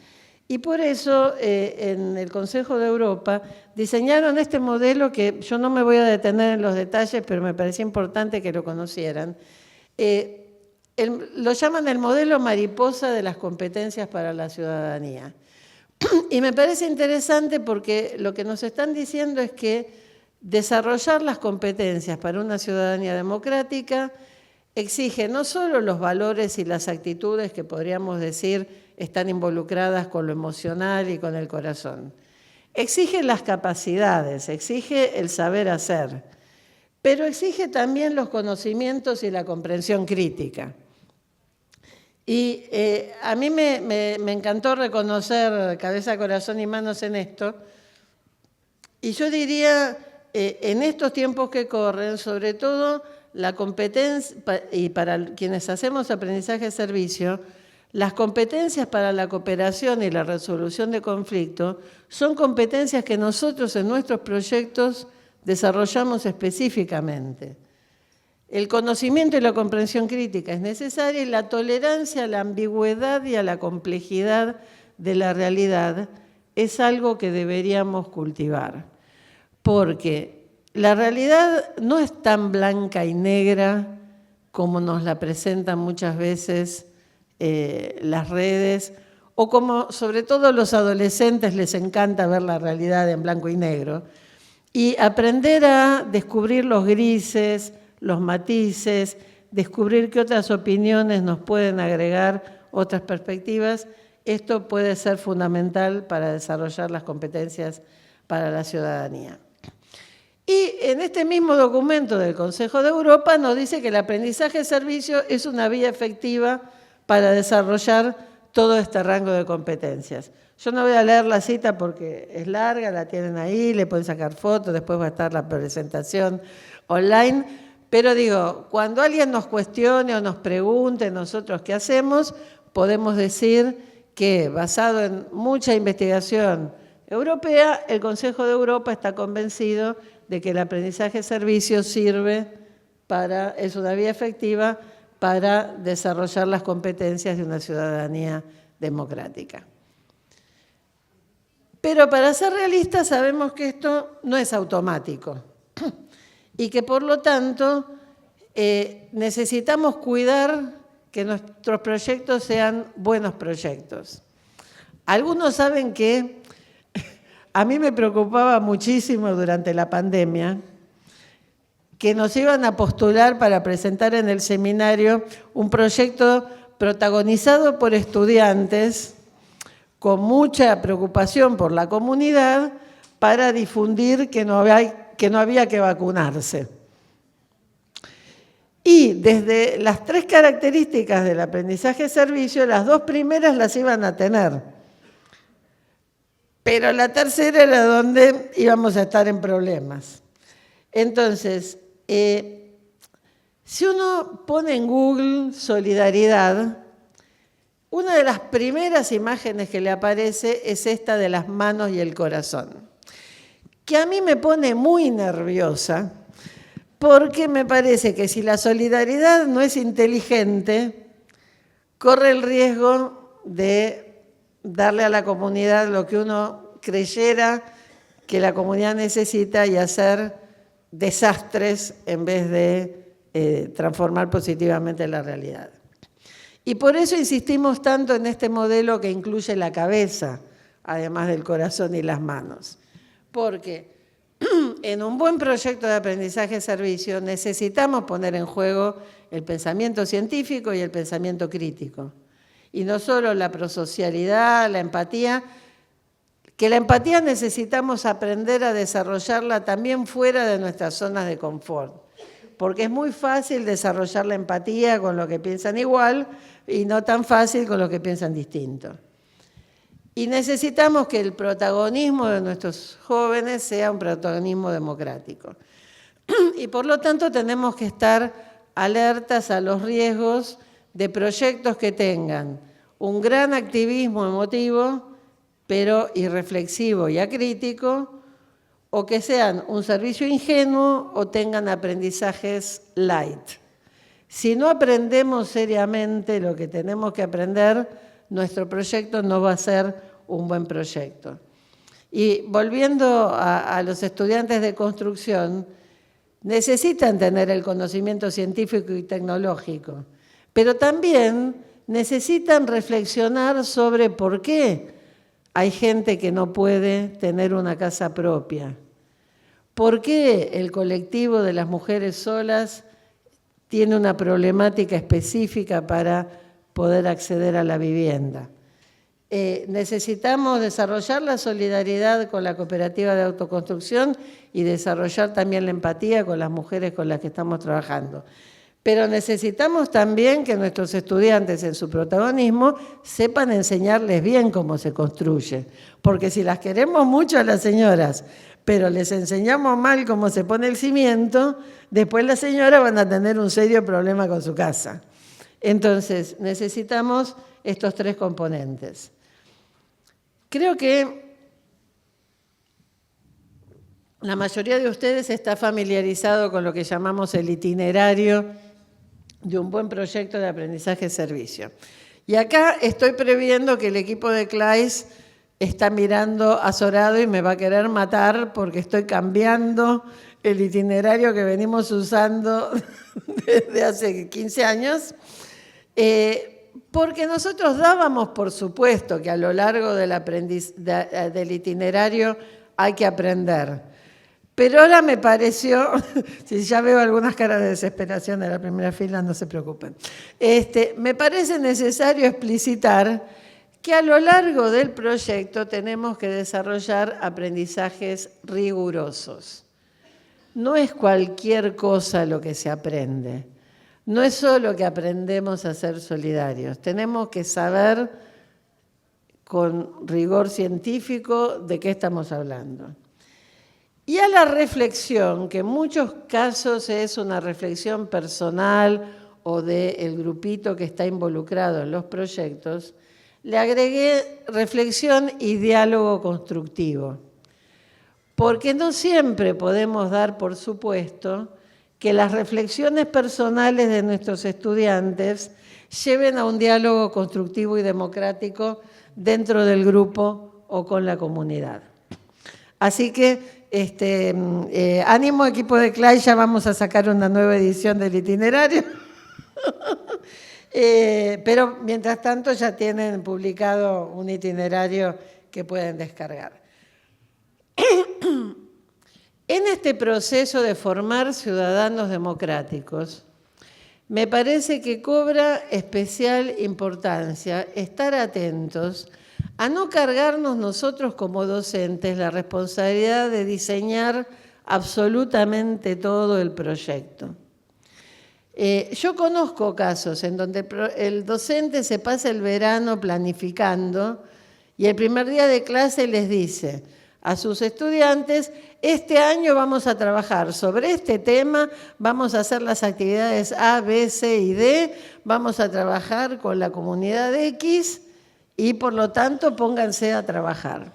Y por eso en el Consejo de Europa diseñaron este modelo que yo no me voy a detener en los detalles, pero me parecía importante que lo conocieran. Lo llaman el modelo mariposa de las competencias para la ciudadanía. Y me parece interesante porque lo que nos están diciendo es que desarrollar las competencias para una ciudadanía democrática exige no solo los valores y las actitudes que podríamos decir están involucradas con lo emocional y con el corazón. Exige las capacidades, exige el saber hacer, pero exige también los conocimientos y la comprensión crítica. Y a mí me encantó reconocer cabeza, corazón y manos en esto. Y yo diría, en estos tiempos que corren, sobre todo la competencia, y para quienes hacemos aprendizaje-servicio, las competencias para la cooperación y la resolución de conflictos son competencias que nosotros en nuestros proyectos desarrollamos específicamente. El conocimiento y la comprensión crítica es necesaria, y la tolerancia a la ambigüedad y a la complejidad de la realidad es algo que deberíamos cultivar, porque la realidad no es tan blanca y negra como nos la presentan muchas veces las redes, o como sobre todo los adolescentes les encanta ver la realidad en blanco y negro, y aprender a descubrir los grises, los matices, descubrir qué otras opiniones nos pueden agregar otras perspectivas. Esto puede ser fundamental para desarrollar las competencias para la ciudadanía. Y en este mismo documento del Consejo de Europa nos dice que el aprendizaje-servicio es una vía efectiva para desarrollar todo este rango de competencias. Yo no voy a leer la cita porque es larga, la tienen ahí, le pueden sacar fotos, después va a estar la presentación online, pero digo, cuando alguien nos cuestione o nos pregunte nosotros qué hacemos, podemos decir que, basado en mucha investigación europea, el Consejo de Europa está convencido de que el aprendizaje-servicio es una vía efectiva para desarrollar las competencias de una ciudadanía democrática. Pero para ser realistas sabemos que esto no es automático y que por lo tanto necesitamos cuidar que nuestros proyectos sean buenos proyectos. Algunos saben que a mí me preocupaba muchísimo durante la pandemia que nos iban a postular para presentar en el seminario un proyecto protagonizado por estudiantes con mucha preocupación por la comunidad para difundir que no había que vacunarse. Y desde las 3 características del aprendizaje-servicio, las 2 primeras las iban a tener. Pero la tercera era donde íbamos a estar en problemas. Entonces, si uno pone en Google solidaridad, una de las primeras imágenes que le aparece es esta de las manos y el corazón, que a mí me pone muy nerviosa, porque me parece que si la solidaridad no es inteligente, corre el riesgo de darle a la comunidad lo que uno creyera que la comunidad necesita y hacer desastres en vez de transformar positivamente la realidad. Y por eso insistimos tanto en este modelo que incluye la cabeza, además del corazón y las manos. Porque en un buen proyecto de aprendizaje-servicio necesitamos poner en juego el pensamiento científico y el pensamiento crítico. Y no solo la prosocialidad, la empatía, que la empatía necesitamos aprender a desarrollarla también fuera de nuestras zonas de confort. Porque es muy fácil desarrollar la empatía con los que piensan igual y no tan fácil con los que piensan distinto. Y necesitamos que el protagonismo de nuestros jóvenes sea un protagonismo democrático. Y por lo tanto tenemos que estar alertas a los riesgos de proyectos que tengan un gran activismo emotivo, pero irreflexivo y acrítico, o que sean un servicio ingenuo o tengan aprendizajes light. Si no aprendemos seriamente lo que tenemos que aprender, nuestro proyecto no va a ser un buen proyecto. Y volviendo a los estudiantes de construcción, necesitan tener el conocimiento científico y tecnológico, pero también necesitan reflexionar sobre por qué hay gente que no puede tener una casa propia. ¿Por qué el colectivo de las mujeres solas tiene una problemática específica para poder acceder a la vivienda? Necesitamos desarrollar la solidaridad con la cooperativa de autoconstrucción y desarrollar también la empatía con las mujeres con las que estamos trabajando. Pero necesitamos también que nuestros estudiantes en su protagonismo sepan enseñarles bien cómo se construye. Porque si las queremos mucho a las señoras, pero les enseñamos mal cómo se pone el cimiento, después las señoras van a tener un serio problema con su casa. Entonces, necesitamos estos 3 componentes. Creo que la mayoría de ustedes está familiarizado con lo que llamamos el itinerario de un buen proyecto de aprendizaje-servicio. Y acá estoy previendo que el equipo de CLAIS está mirando azorado y me va a querer matar porque estoy cambiando el itinerario que venimos usando desde hace 15 años, porque nosotros dábamos por supuesto que a lo largo del itinerario hay que aprender. Pero ahora me pareció, si ya veo algunas caras de desesperación de la primera fila, no se preocupen. Me parece necesario explicitar que a lo largo del proyecto tenemos que desarrollar aprendizajes rigurosos. No es cualquier cosa lo que se aprende. No es solo que aprendemos a ser solidarios. Tenemos que saber con rigor científico de qué estamos hablando. Y a la reflexión, que en muchos casos es una reflexión personal o del grupito que está involucrado en los proyectos, le agregué reflexión y diálogo constructivo. Porque no siempre podemos dar por supuesto que las reflexiones personales de nuestros estudiantes lleven a un diálogo constructivo y democrático dentro del grupo o con la comunidad. Así que, ánimo equipo de CLAI, ya vamos a sacar una nueva edición del itinerario. Pero mientras tanto ya tienen publicado un itinerario que pueden descargar. En este proceso de formar ciudadanos democráticos, me parece que cobra especial importancia estar atentos a no cargarnos nosotros como docentes la responsabilidad de diseñar absolutamente todo el proyecto. Yo conozco casos en donde el docente se pasa el verano planificando y el primer día de clase les dice a sus estudiantes: este año vamos a trabajar sobre este tema, vamos a hacer las actividades A, B, C y D, vamos a trabajar con la comunidad X y por lo tanto pónganse a trabajar.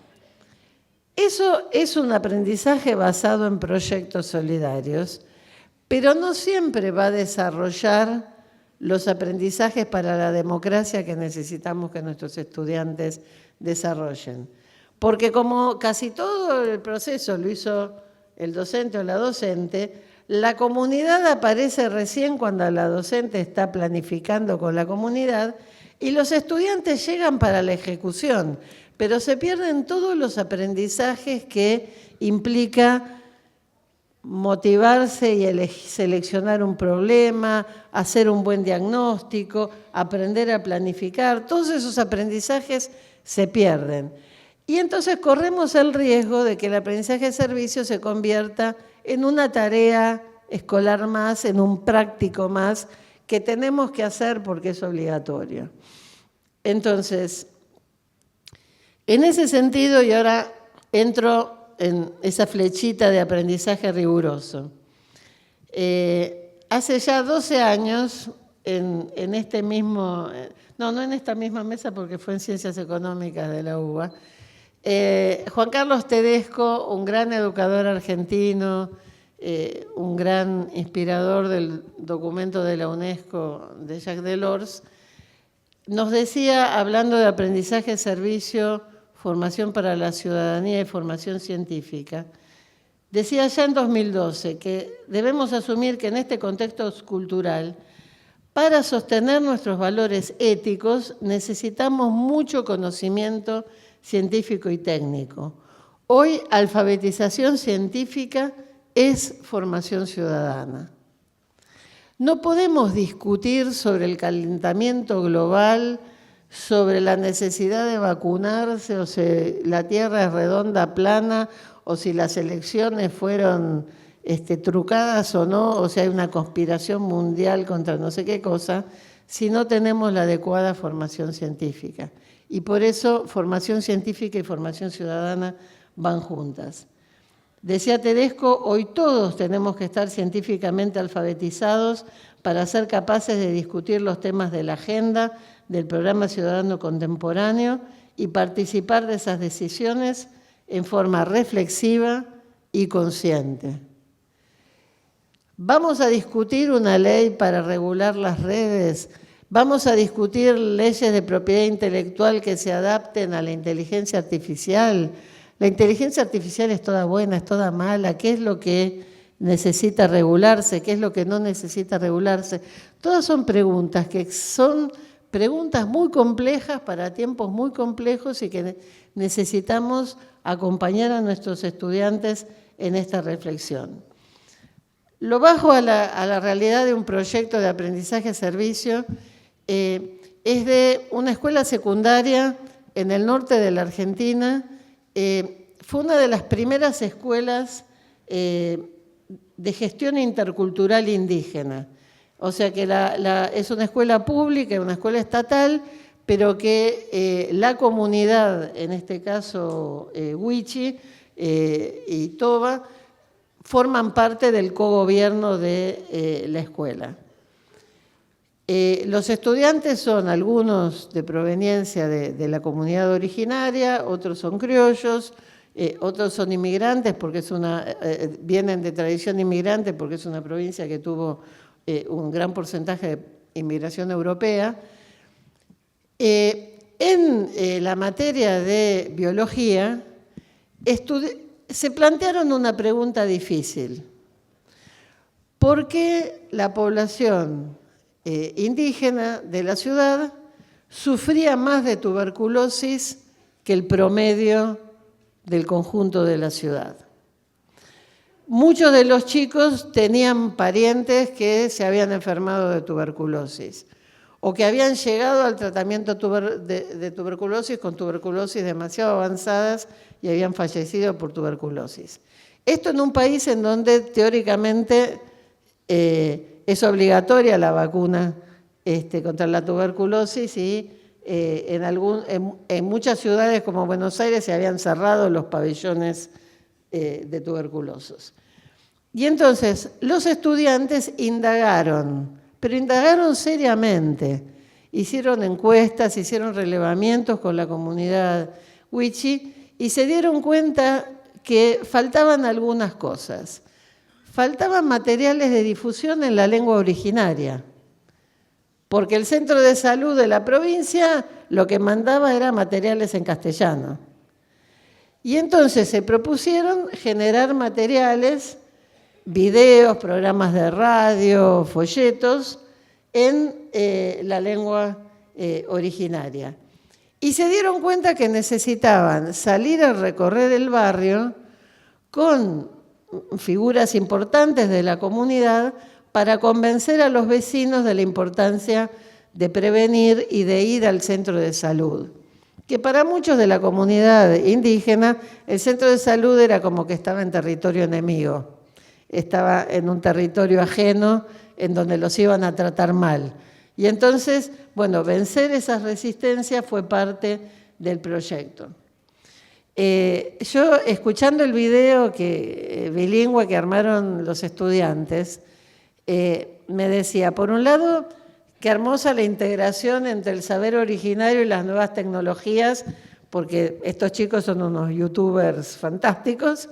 Eso es un aprendizaje basado en proyectos solidarios, pero no siempre va a desarrollar los aprendizajes para la democracia que necesitamos que nuestros estudiantes desarrollen. Porque como casi todo el proceso lo hizo el docente o la docente, la comunidad aparece recién cuando la docente está planificando con la comunidad y los estudiantes llegan para la ejecución, pero se pierden todos los aprendizajes que implica motivarse y seleccionar un problema, hacer un buen diagnóstico, aprender a planificar. Todos esos aprendizajes se pierden. Y entonces corremos el riesgo de que el aprendizaje de servicio se convierta en una tarea escolar más, en un práctico más, que tenemos que hacer porque es obligatorio. Entonces, en ese sentido, y ahora entro en esa flechita de aprendizaje riguroso. Hace ya 12 años, en este mismo, no en esta misma mesa porque fue en Ciencias Económicas de la UBA, Juan Carlos Tedesco, un gran educador argentino, un gran inspirador del documento de la UNESCO de Jacques Delors, nos decía, hablando de aprendizaje, servicio, formación para la ciudadanía y formación científica, decía ya en 2012 que debemos asumir que en este contexto cultural, para sostener nuestros valores éticos, necesitamos mucho conocimiento científico y técnico. Hoy, alfabetización científica es formación ciudadana. No podemos discutir sobre el calentamiento global, sobre la necesidad de vacunarse, o si la Tierra es redonda, plana, o si las elecciones fueron trucadas o no, o si hay una conspiración mundial contra no sé qué cosa, si no tenemos la adecuada formación científica. Y por eso formación científica y formación ciudadana van juntas. Decía Tedesco, hoy todos tenemos que estar científicamente alfabetizados para ser capaces de discutir los temas de la agenda, del programa ciudadano contemporáneo y participar de esas decisiones en forma reflexiva y consciente. Vamos a discutir una ley para regular las redes. Vamos a discutir leyes de propiedad intelectual que se adapten a la inteligencia artificial. La inteligencia artificial es toda buena, es toda mala. ¿Qué es lo que necesita regularse? ¿Qué es lo que no necesita regularse? Todas son preguntas que son preguntas muy complejas para tiempos muy complejos y que necesitamos acompañar a nuestros estudiantes en esta reflexión. Lo bajo a la realidad de un proyecto de aprendizaje-servicio es de una escuela secundaria en el norte de la Argentina. Fue una de las primeras escuelas de gestión intercultural indígena. O sea que es una escuela pública, una escuela estatal, pero que la comunidad, en este caso Huichi y Toba, forman parte del cogobierno de la escuela. Los estudiantes son algunos de proveniencia de la comunidad originaria, otros son criollos, otros son inmigrantes porque vienen de tradición inmigrante porque es una provincia que tuvo un gran porcentaje de inmigración europea. En la materia de biología se plantearon una pregunta difícil. ¿Por qué la población indígena de la ciudad sufría más de tuberculosis que el promedio del conjunto de la ciudad? Muchos de los chicos tenían parientes que se habían enfermado de tuberculosis o que habían llegado al tratamiento de tuberculosis con tuberculosis demasiado avanzadas y habían fallecido por tuberculosis. Esto en un país en donde teóricamente es obligatoria la vacuna contra la tuberculosis y en muchas ciudades como Buenos Aires se habían cerrado los pabellones de tuberculosos. Y entonces los estudiantes indagaron, pero indagaron seriamente. Hicieron encuestas, hicieron relevamientos con la comunidad wichi y se dieron cuenta que faltaban algunas cosas. Faltaban materiales de difusión en la lengua originaria, porque el centro de salud de la provincia lo que mandaba era materiales en castellano. Y entonces se propusieron generar materiales, videos, programas de radio, folletos, en la lengua originaria. Y se dieron cuenta que necesitaban salir a recorrer el barrio con figuras importantes de la comunidad para convencer a los vecinos de la importancia de prevenir y de ir al centro de salud. Que para muchos de la comunidad indígena, el centro de salud era como que estaba en territorio enemigo. Estaba en un territorio ajeno en donde los iban a tratar mal. Y entonces, bueno, vencer esas resistencias fue parte del proyecto. Yo, escuchando el video bilingüe que armaron los estudiantes, me decía, por un lado, qué hermosa la integración entre el saber originario y las nuevas tecnologías, porque estos chicos son unos youtubers fantásticos,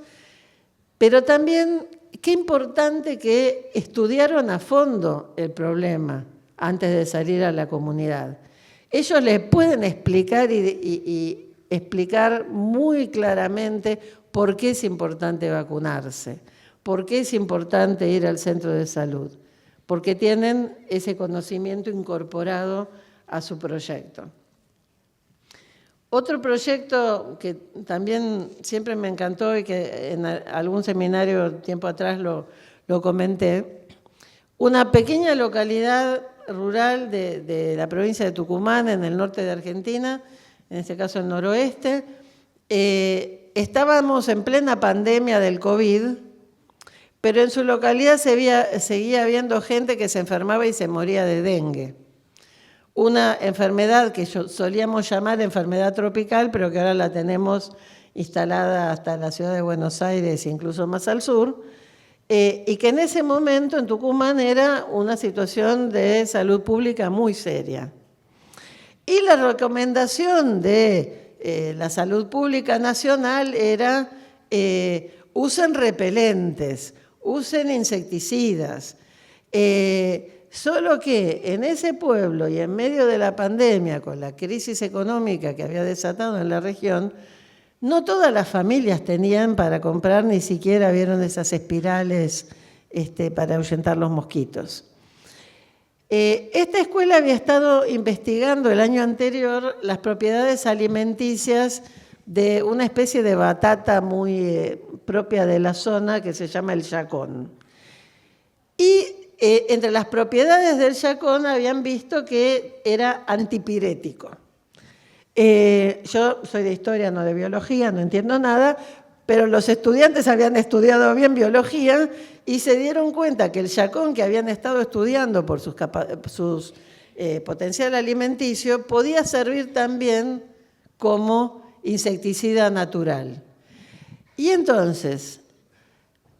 pero también qué importante que estudiaron a fondo el problema antes de salir a la comunidad. Ellos les pueden explicar y explicar muy claramente por qué es importante vacunarse, por qué es importante ir al centro de salud, porque tienen ese conocimiento incorporado a su proyecto. Otro proyecto que también siempre me encantó y que en algún seminario tiempo atrás lo comenté, una pequeña localidad rural de la provincia de Tucumán, en el norte de Argentina, en este caso el noroeste. Estábamos en plena pandemia del COVID, pero en su localidad seguía habiendo gente que se enfermaba y se moría de dengue. Una enfermedad que solíamos llamar enfermedad tropical, pero que ahora la tenemos instalada hasta en la ciudad de Buenos Aires, incluso más al sur, y que en ese momento en Tucumán era una situación de salud pública muy seria. Y la recomendación de la salud pública nacional era usen repelentes, usen insecticidas. Solo que en ese pueblo y en medio de la pandemia, con la crisis económica que había desatado en la región, no todas las familias tenían para comprar, ni siquiera vieron esas espirales para ahuyentar los mosquitos. Esta escuela había estado investigando el año anterior las propiedades alimenticias de una especie de batata muy propia de la zona que se llama el yacón. Y entre las propiedades del yacón habían visto que era antipirético. Yo soy de historia, no de biología, no entiendo nada, pero los estudiantes habían estudiado bien biología y se dieron cuenta que el yacón que habían estado estudiando por su potencial alimenticio podía servir también como insecticida natural. Y entonces,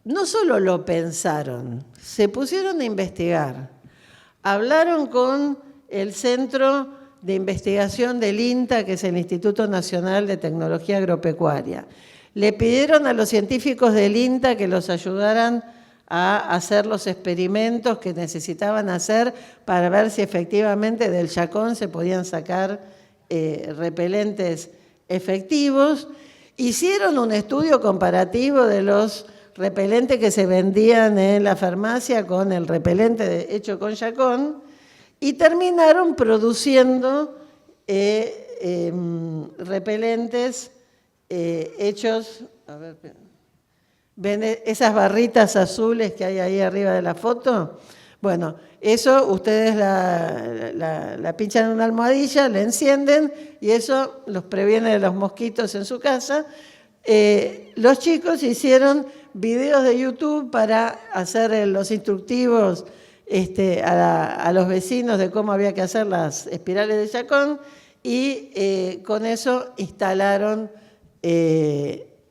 no solo lo pensaron, se pusieron a investigar. Hablaron con el Centro de Investigación del INTA, que es el Instituto Nacional de Tecnología Agropecuaria. Le pidieron a los científicos del INTA que los ayudaran a hacer los experimentos que necesitaban hacer para ver si efectivamente del yacón se podían sacar repelentes efectivos. Hicieron un estudio comparativo de los repelentes que se vendían en la farmacia con el repelente hecho con Yacon y terminaron produciendo repelentes hechos, a ver, ¿ven esas barritas azules que hay ahí arriba de la foto? Bueno, eso ustedes la pinchan en una almohadilla, la encienden y eso los previene de los mosquitos en su casa. Los chicos hicieron videos de YouTube para hacer los instructivos a los vecinos de cómo había que hacer las espirales de Yacon y con eso instalaron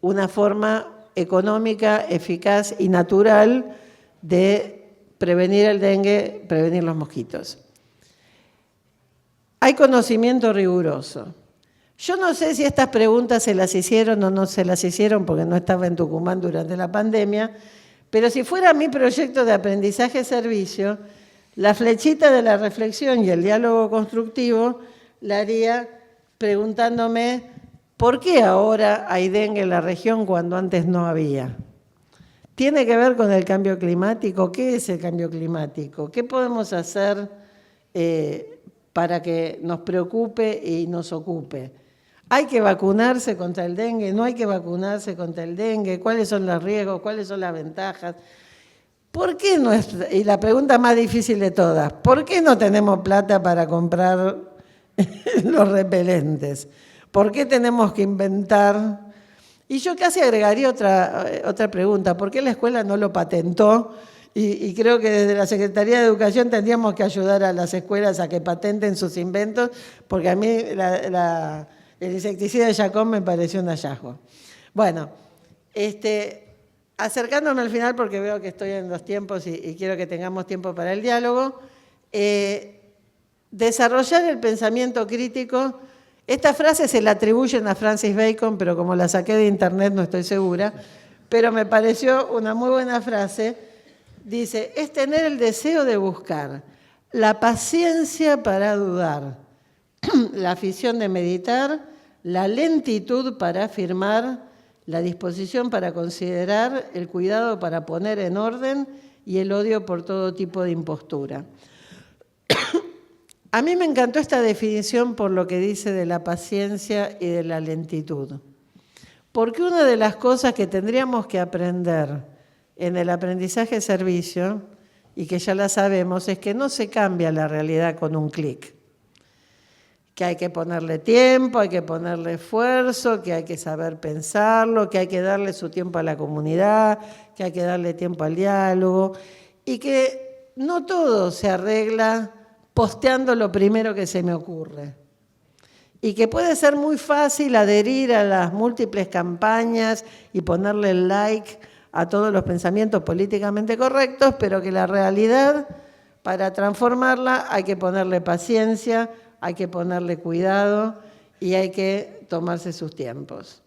una forma económica, eficaz y natural de prevenir el dengue, prevenir los mosquitos. Hay conocimiento riguroso. Yo no sé si estas preguntas se las hicieron o no se las hicieron porque no estaba en Tucumán durante la pandemia, pero si fuera mi proyecto de aprendizaje-servicio, la flechita de la reflexión y el diálogo constructivo la haría preguntándome ¿por qué ahora hay dengue en la región cuando antes no había? ¿Tiene que ver con el cambio climático? ¿Qué es el cambio climático? ¿Qué podemos hacer para que nos preocupe y nos ocupe? ¿Hay que vacunarse contra el dengue? ¿No hay que vacunarse contra el dengue? ¿Cuáles son los riesgos? ¿Cuáles son las ventajas? ¿Por qué no es, y la pregunta más difícil de todas, ¿por qué no tenemos plata para comprar los repelentes? ¿Por qué tenemos que inventar? Y yo casi agregaría otra pregunta, ¿por qué la escuela no lo patentó? Y creo que desde la Secretaría de Educación tendríamos que ayudar a las escuelas a que patenten sus inventos, porque a mí el insecticida de Yacon me pareció un hallazgo. Bueno, acercándome al final porque veo que estoy en los tiempos y quiero que tengamos tiempo para el diálogo, desarrollar el pensamiento crítico. Esta frase se la atribuyen a Francis Bacon, pero como la saqué de internet no estoy segura, pero me pareció una muy buena frase. Dice, es tener el deseo de buscar, la paciencia para dudar, la afición de meditar, la lentitud para afirmar, la disposición para considerar, el cuidado para poner en orden y el odio por todo tipo de impostura. A mí me encantó esta definición por lo que dice de la paciencia y de la lentitud. Porque una de las cosas que tendríamos que aprender en el aprendizaje-servicio, y que ya la sabemos, es que no se cambia la realidad con un clic. Que hay que ponerle tiempo, hay que ponerle esfuerzo, que hay que saber pensarlo, que hay que darle su tiempo a la comunidad, que hay que darle tiempo al diálogo, y que no todo se arregla posteando lo primero que se me ocurre. Y que puede ser muy fácil adherir a las múltiples campañas y ponerle el like a todos los pensamientos políticamente correctos, pero que la realidad, para transformarla, hay que ponerle paciencia, hay que ponerle cuidado y hay que tomarse sus tiempos.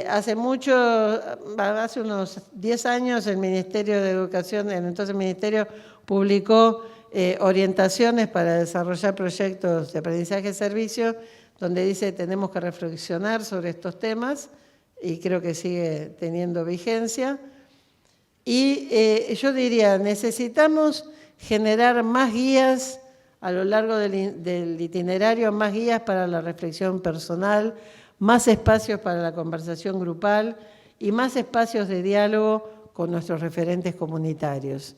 Hace unos 10 años, el Ministerio de Educación, el entonces Ministerio, publicó orientaciones para desarrollar proyectos de aprendizaje-servicio, donde dice tenemos que reflexionar sobre estos temas, y creo que sigue teniendo vigencia. Y yo diría, necesitamos generar más guías a lo largo del itinerario, más guías para la reflexión personal, más espacios para la conversación grupal y más espacios de diálogo con nuestros referentes comunitarios.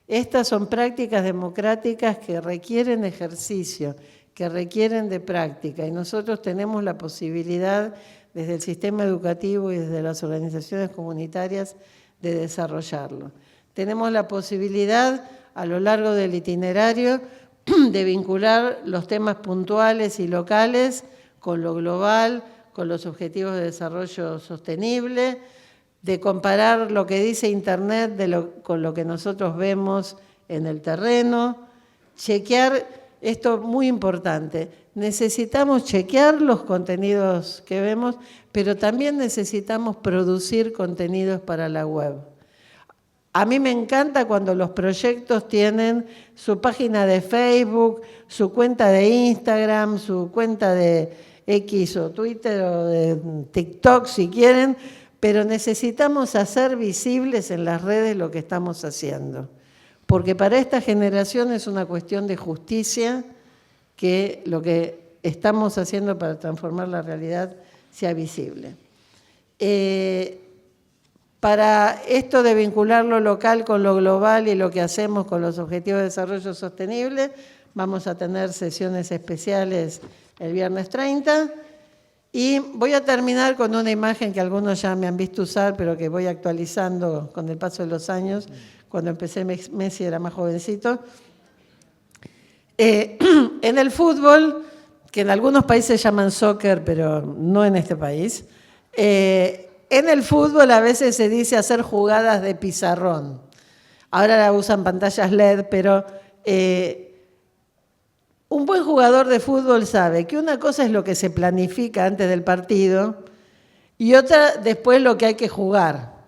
Estas son prácticas democráticas que requieren ejercicio, que requieren de práctica, y nosotros tenemos la posibilidad desde el sistema educativo y desde las organizaciones comunitarias de desarrollarlo. Tenemos la posibilidad a lo largo del itinerario de vincular los temas puntuales y locales con lo global, con los objetivos de desarrollo sostenible, de comparar lo que dice Internet con lo que nosotros vemos en el terreno, chequear, esto muy importante, necesitamos chequear los contenidos que vemos, pero también necesitamos producir contenidos para la web. A mí me encanta cuando los proyectos tienen su página de Facebook, su cuenta de Instagram, su cuenta de X o Twitter o de TikTok si quieren, pero necesitamos hacer visibles en las redes lo que estamos haciendo. Porque para esta generación es una cuestión de justicia que lo que estamos haciendo para transformar la realidad sea visible. Para esto de vincular lo local con lo global y lo que hacemos con los Objetivos de Desarrollo Sostenible, vamos a tener sesiones especiales el viernes 30. Y voy a terminar con una imagen que algunos ya me han visto usar, pero que voy actualizando con el paso de los años. Cuando empecé Messi era más jovencito. En el fútbol, que en algunos países llaman soccer, pero no en este país, en el fútbol a veces se dice hacer jugadas de pizarrón. Ahora la usan pantallas LED, pero un buen jugador de fútbol sabe que una cosa es lo que se planifica antes del partido y otra después lo que hay que jugar.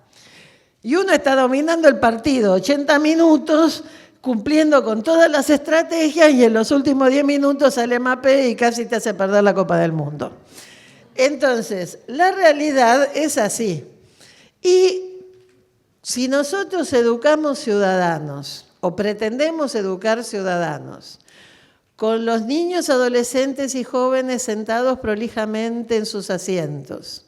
Y uno está dominando el partido 80 minutos, cumpliendo con todas las estrategias y en los últimos 10 minutos sale Mbappé y casi te hace perder la Copa del Mundo. Entonces, la realidad es así. Y si nosotros educamos ciudadanos o pretendemos educar ciudadanos, con los niños, adolescentes y jóvenes sentados prolijamente en sus asientos,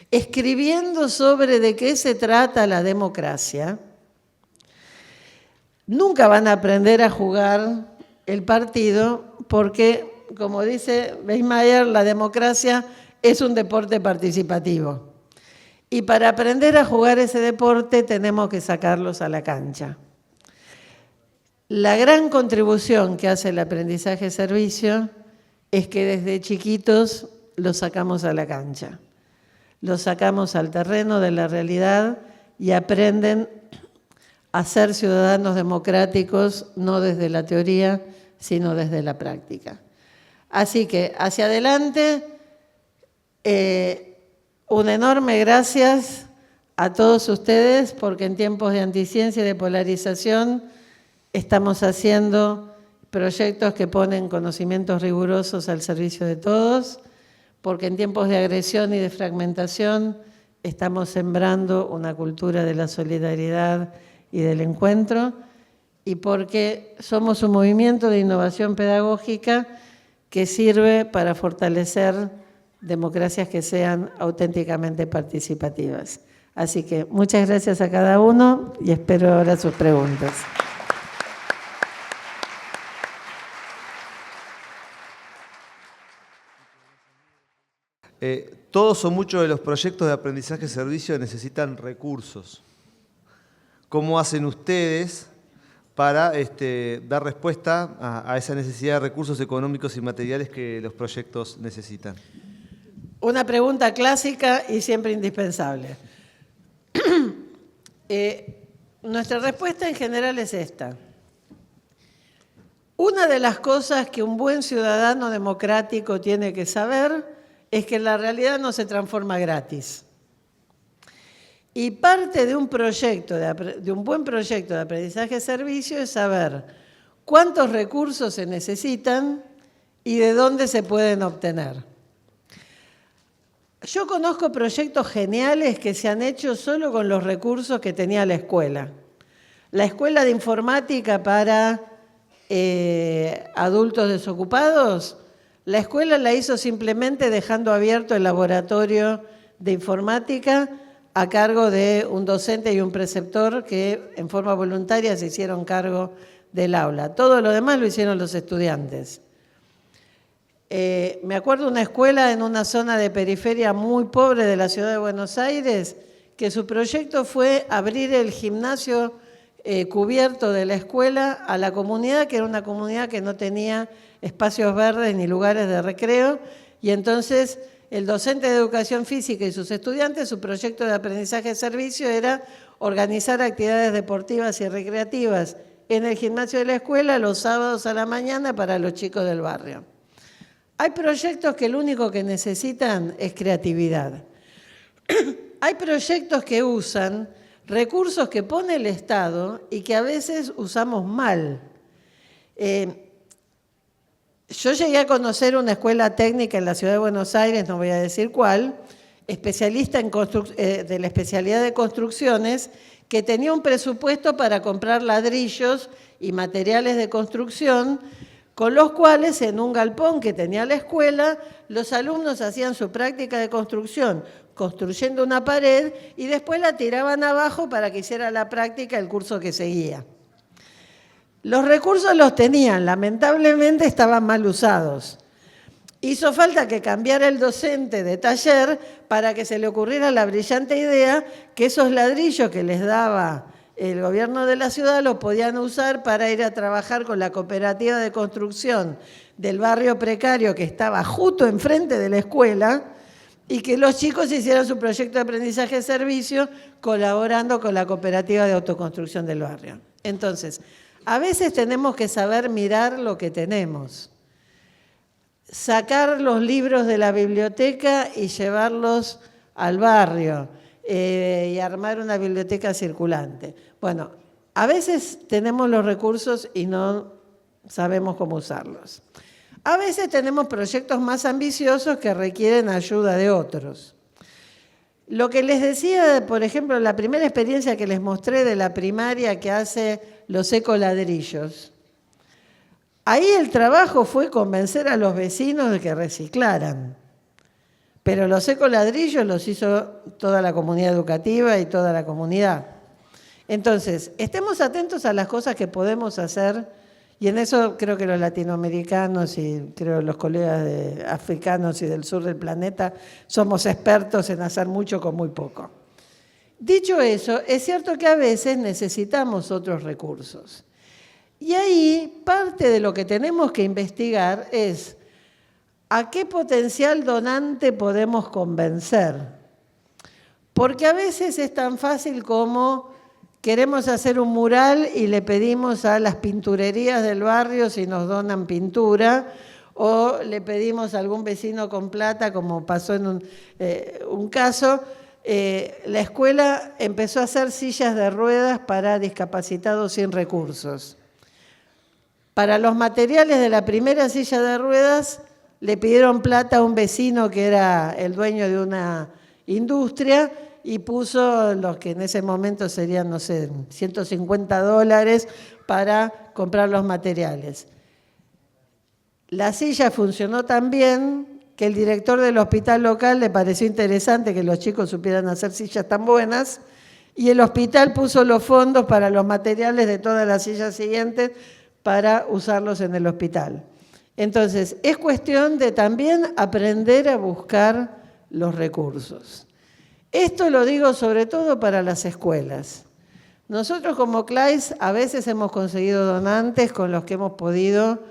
escribiendo sobre de qué se trata la democracia, nunca van a aprender a jugar el partido porque, como dice Weismayer, la democracia es un deporte participativo. Y para aprender a jugar ese deporte tenemos que sacarlos a la cancha. La gran contribución que hace el aprendizaje-servicio es que desde chiquitos los sacamos a la cancha. Los sacamos al terreno de la realidad y aprenden a ser ciudadanos democráticos, no desde la teoría, sino desde la práctica. Así que, hacia adelante, un enorme gracias a todos ustedes, porque en tiempos de anticiencia y de polarización estamos haciendo proyectos que ponen conocimientos rigurosos al servicio de todos, porque en tiempos de agresión y de fragmentación estamos sembrando una cultura de la solidaridad y del encuentro, y porque somos un movimiento de innovación pedagógica que sirve para fortalecer democracias que sean auténticamente participativas. Así que muchas gracias a cada uno y espero ahora sus preguntas. Todos o muchos de los proyectos de aprendizaje-servicio necesitan recursos. ¿Cómo hacen ustedes para dar respuesta a esa necesidad de recursos económicos y materiales que los proyectos necesitan? Una pregunta clásica y siempre indispensable. Nuestra respuesta en general es esta. Una de las cosas que un buen ciudadano democrático tiene que saber es que la realidad no se transforma gratis. Y parte de un proyecto, de un buen proyecto de aprendizaje-servicio es saber cuántos recursos se necesitan y de dónde se pueden obtener. Yo conozco proyectos geniales que se han hecho solo con los recursos que tenía la escuela. La escuela de informática para adultos desocupados, la escuela la hizo simplemente dejando abierto el laboratorio de informática a cargo de un docente y un preceptor que en forma voluntaria se hicieron cargo del aula. Todo lo demás lo hicieron los estudiantes. Me acuerdo de una escuela en una zona de periferia muy pobre de la ciudad de Buenos Aires, que su proyecto fue abrir el gimnasio cubierto de la escuela a la comunidad, que era una comunidad que no tenía espacios verdes ni lugares de recreo, y entonces el docente de educación física y sus estudiantes, su proyecto de aprendizaje-servicio era organizar actividades deportivas y recreativas en el gimnasio de la escuela los sábados a la mañana para los chicos del barrio. Hay proyectos que lo único que necesitan es creatividad. Hay proyectos que usan recursos que pone el Estado y que a veces usamos mal. Yo llegué a conocer una escuela técnica en la ciudad de Buenos Aires, no voy a decir cuál, especialista de la especialidad de construcciones, que tenía un presupuesto para comprar ladrillos y materiales de construcción, con los cuales en un galpón que tenía la escuela, los alumnos hacían su práctica de construcción, construyendo una pared, y después la tiraban abajo para que hiciera la práctica el curso que seguía. Los recursos los tenían, lamentablemente estaban mal usados. Hizo falta que cambiara el docente de taller para que se le ocurriera la brillante idea que esos ladrillos que les daba el gobierno de la ciudad los podían usar para ir a trabajar con la cooperativa de construcción del barrio precario que estaba justo enfrente de la escuela y que los chicos hicieran su proyecto de aprendizaje de servicio colaborando con la cooperativa de autoconstrucción del barrio. Entonces, a veces tenemos que saber mirar lo que tenemos. Sacar los libros de la biblioteca y llevarlos al barrio y armar una biblioteca circulante. Bueno, a veces tenemos los recursos y no sabemos cómo usarlos. A veces tenemos proyectos más ambiciosos que requieren ayuda de otros. Lo que les decía, por ejemplo, la primera experiencia que les mostré de la primaria que hace los ecoladrillos. Ahí el trabajo fue convencer a los vecinos de que reciclaran. Pero los ecoladrillos los hizo toda la comunidad educativa y toda la comunidad. Entonces, estemos atentos a las cosas que podemos hacer, y en eso creo que los latinoamericanos y creo los colegas africanos y del sur del planeta somos expertos en hacer mucho con muy poco. Dicho eso, es cierto que a veces necesitamos otros recursos. Y ahí parte de lo que tenemos que investigar es a qué potencial donante podemos convencer. Porque a veces es tan fácil como queremos hacer un mural y le pedimos a las pinturerías del barrio si nos donan pintura, o le pedimos a algún vecino con plata, como pasó en un caso. La escuela empezó a hacer sillas de ruedas para discapacitados sin recursos. Para los materiales de la primera silla de ruedas le pidieron plata a un vecino que era el dueño de una industria y puso los que en ese momento serían, no sé, $150 para comprar los materiales. La silla funcionó tan bien que el director del hospital local le pareció interesante que los chicos supieran hacer sillas tan buenas y el hospital puso los fondos para los materiales de todas las sillas siguientes para usarlos en el hospital. Entonces, es cuestión de también aprender a buscar los recursos. Esto lo digo sobre todo para las escuelas. Nosotros como CLAIS a veces hemos conseguido donantes con los que hemos podido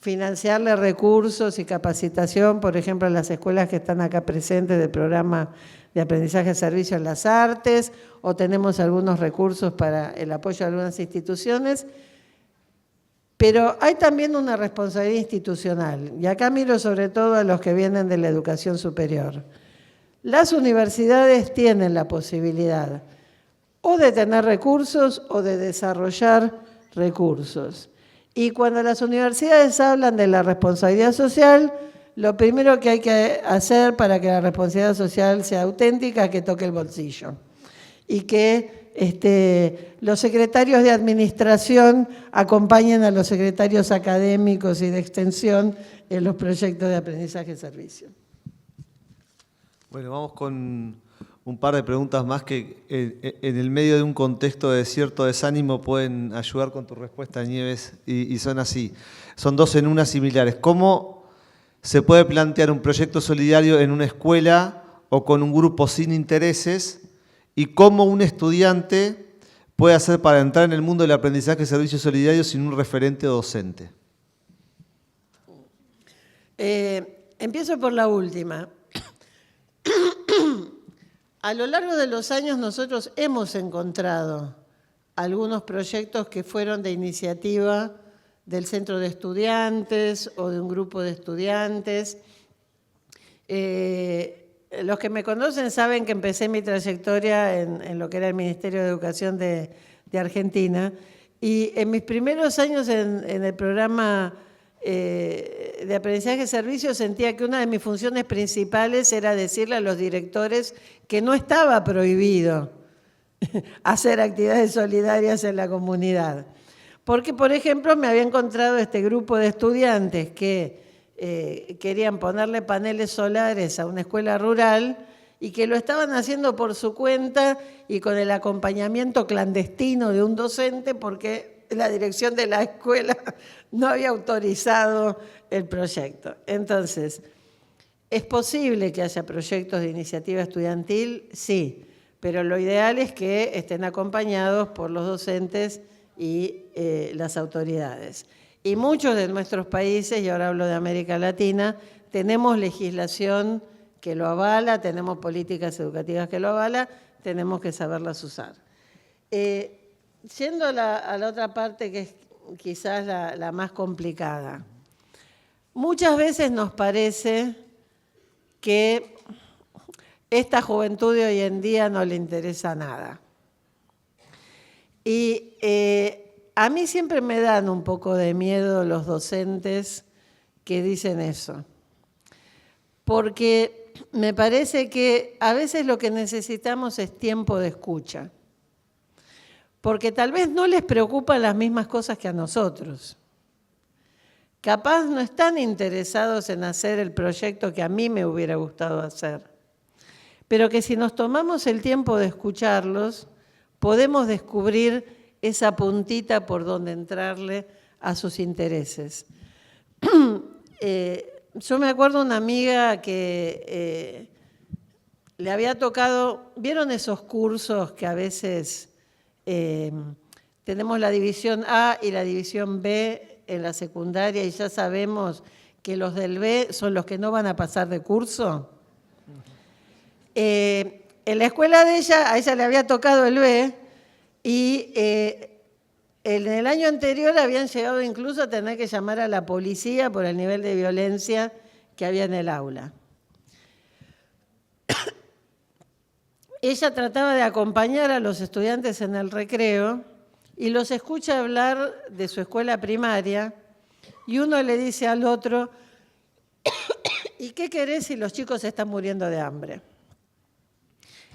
financiarle recursos y capacitación, por ejemplo, a las escuelas que están acá presentes del programa de aprendizaje de servicio en las artes, o tenemos algunos recursos para el apoyo de algunas instituciones. Pero hay también una responsabilidad institucional, y acá miro sobre todo a los que vienen de la educación superior. Las universidades tienen la posibilidad o de tener recursos o de desarrollar recursos. Y cuando las universidades hablan de la responsabilidad social, lo primero que hay que hacer para que la responsabilidad social sea auténtica es que toque el bolsillo. Y que los secretarios de administración acompañen a los secretarios académicos y de extensión en los proyectos de aprendizaje y servicio. Bueno, vamos con un par de preguntas más que en el medio de un contexto de cierto desánimo pueden ayudar con tu respuesta, Nieves, y son así. Son dos en una similares. ¿Cómo se puede plantear un proyecto solidario en una escuela o con un grupo sin intereses? ¿Y cómo un estudiante puede hacer para entrar en el mundo del aprendizaje y servicio solidario sin un referente docente? Empiezo por la última. A lo largo de los años nosotros hemos encontrado algunos proyectos que fueron de iniciativa del centro de estudiantes o de un grupo de estudiantes. los que me conocen saben que empecé mi trayectoria en lo que era el Ministerio de Educación de Argentina, y en mis primeros años en el programa de aprendizaje servicio sentía que una de mis funciones principales era decirle a los directores que no estaba prohibido hacer actividades solidarias en la comunidad. Porque, por ejemplo, me había encontrado este grupo de estudiantes que querían ponerle paneles solares a una escuela rural y que lo estaban haciendo por su cuenta y con el acompañamiento clandestino de un docente porque la dirección de la escuela no había autorizado el proyecto. Entonces, ¿es posible que haya proyectos de iniciativa estudiantil? Sí, pero lo ideal es que estén acompañados por los docentes y las autoridades. Y muchos de nuestros países, y ahora hablo de América Latina, tenemos legislación que lo avala, tenemos políticas educativas que lo avalan, tenemos que saberlas usar. Yendo a la otra parte, que es quizás la más complicada. Muchas veces nos parece que esta juventud de hoy en día no le interesa nada. Y a mí siempre me dan un poco de miedo los docentes que dicen eso, porque me parece que a veces lo que necesitamos es tiempo de escucha, porque tal vez no les preocupan las mismas cosas que a nosotros. Capaz no están interesados en hacer el proyecto que a mí me hubiera gustado hacer, pero que si nos tomamos el tiempo de escucharlos, podemos descubrir esa puntita por donde entrarle a sus intereses. Yo me acuerdo de una amiga que le había tocado, ¿vieron esos cursos que a veces tenemos la división A y la división B en la secundaria y ya sabemos que los del B son los que no van a pasar de curso? En la escuela de ella, a ella le había tocado el B y en el año anterior habían llegado incluso a tener que llamar a la policía por el nivel de violencia que había en el aula. Ella trataba de acompañar a los estudiantes en el recreo y los escucha hablar de su escuela primaria y uno le dice al otro, ¿y qué querés si los chicos se están muriendo de hambre?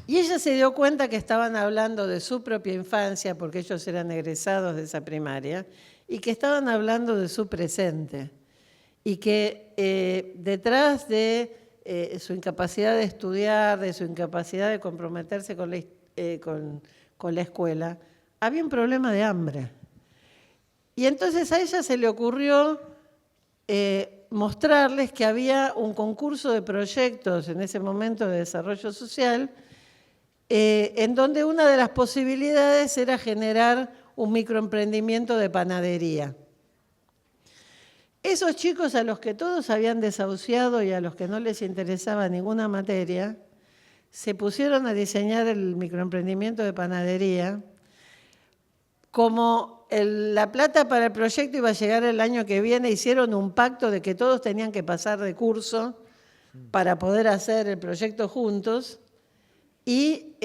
Y ella se dio cuenta que estaban hablando de su propia infancia, porque ellos eran egresados de esa primaria, y que estaban hablando de su presente. Y que detrás de su incapacidad de estudiar, de su incapacidad de comprometerse con la escuela, había un problema de hambre. Y entonces a ella se le ocurrió mostrarles que había un concurso de proyectos en ese momento de desarrollo social, en donde una de las posibilidades era generar un microemprendimiento de panadería. Esos chicos a los que todos habían desahuciado y a los que no les interesaba ninguna materia, se pusieron a diseñar el microemprendimiento de panadería. Como la plata para el proyecto iba a llegar el año que viene, hicieron un pacto de que todos tenían que pasar de curso para poder hacer el proyecto juntos y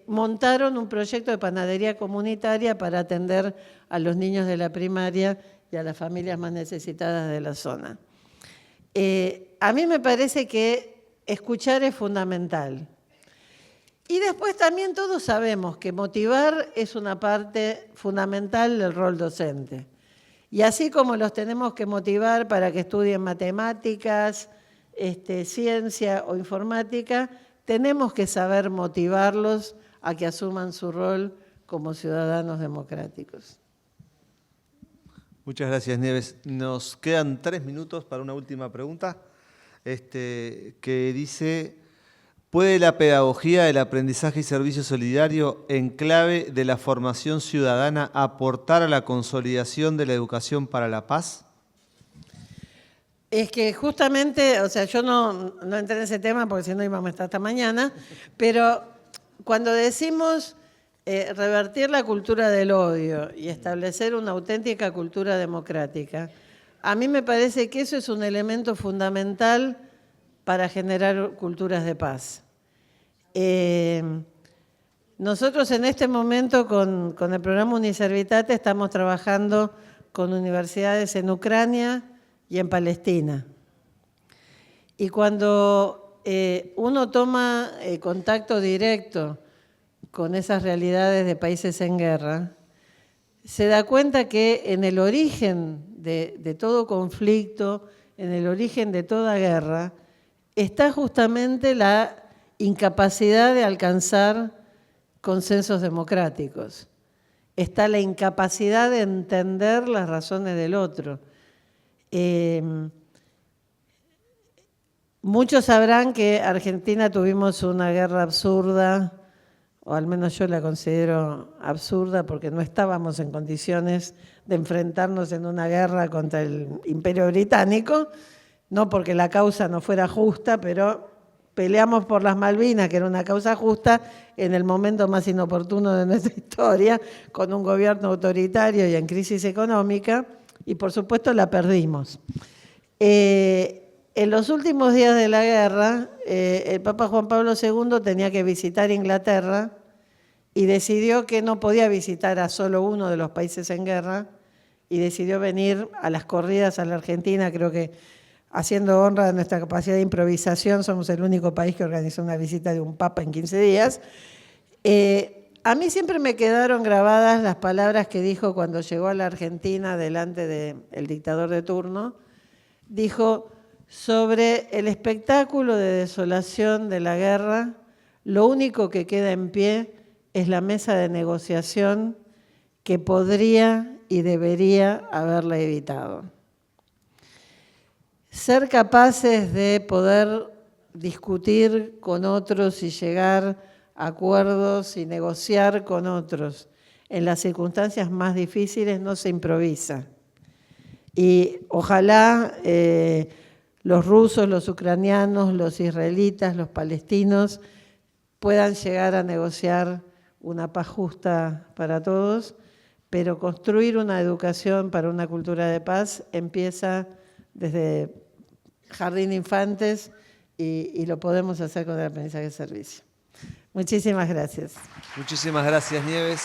montaron un proyecto de panadería comunitaria para atender a los niños de la primaria y a las familias más necesitadas de la zona. A mí me parece que escuchar es fundamental. Y después también todos sabemos que motivar es una parte fundamental del rol docente. Y así como los tenemos que motivar para que estudien matemáticas, ciencia o informática, tenemos que saber motivarlos a que asuman su rol como ciudadanos democráticos. Muchas gracias, Nieves. Nos quedan 3 minutos para una última pregunta, que dice, ¿puede la pedagogía del aprendizaje y servicio solidario en clave de la formación ciudadana aportar a la consolidación de la educación para la paz? Es que justamente, o sea, yo no entré en ese tema porque si no íbamos a estar hasta mañana, pero cuando decimos revertir la cultura del odio y establecer una auténtica cultura democrática, a mí me parece que eso es un elemento fundamental para generar culturas de paz. Nosotros en este momento con el programa Uniservitate estamos trabajando con universidades en Ucrania y en Palestina. Y cuando uno toma contacto directo con esas realidades de países en guerra, se da cuenta que en el origen de todo conflicto, en el origen de toda guerra, está justamente la incapacidad de alcanzar consensos democráticos. Está la incapacidad de entender las razones del otro. Muchos sabrán que Argentina tuvimos una guerra absurda, o al menos yo la considero absurda porque no estábamos en condiciones de enfrentarnos en una guerra contra el Imperio Británico, no porque la causa no fuera justa, pero peleamos por las Malvinas, que era una causa justa, en el momento más inoportuno de nuestra historia, con un gobierno autoritario y en crisis económica, y por supuesto la perdimos. En los últimos días de la guerra, el Papa Juan Pablo II tenía que visitar Inglaterra y decidió que no podía visitar a solo uno de los países en guerra y decidió venir a las corridas a la Argentina. Creo que, haciendo honra de nuestra capacidad de improvisación, somos el único país que organizó una visita de un papa en 15 días. A mí siempre me quedaron grabadas las palabras que dijo cuando llegó a la Argentina delante del dictador de turno. Dijo: sobre el espectáculo de desolación de la guerra, lo único que queda en pie es la mesa de negociación que podría y debería haberla evitado. Ser capaces de poder discutir con otros y llegar a acuerdos y negociar con otros en las circunstancias más difíciles no se improvisa. Y ojalá los rusos, los ucranianos, los israelitas, los palestinos puedan llegar a negociar una paz justa para todos, pero construir una educación para una cultura de paz empieza desde jardín de infantes y lo podemos hacer con el aprendizaje de servicio. Muchísimas gracias. Muchísimas gracias, Nieves.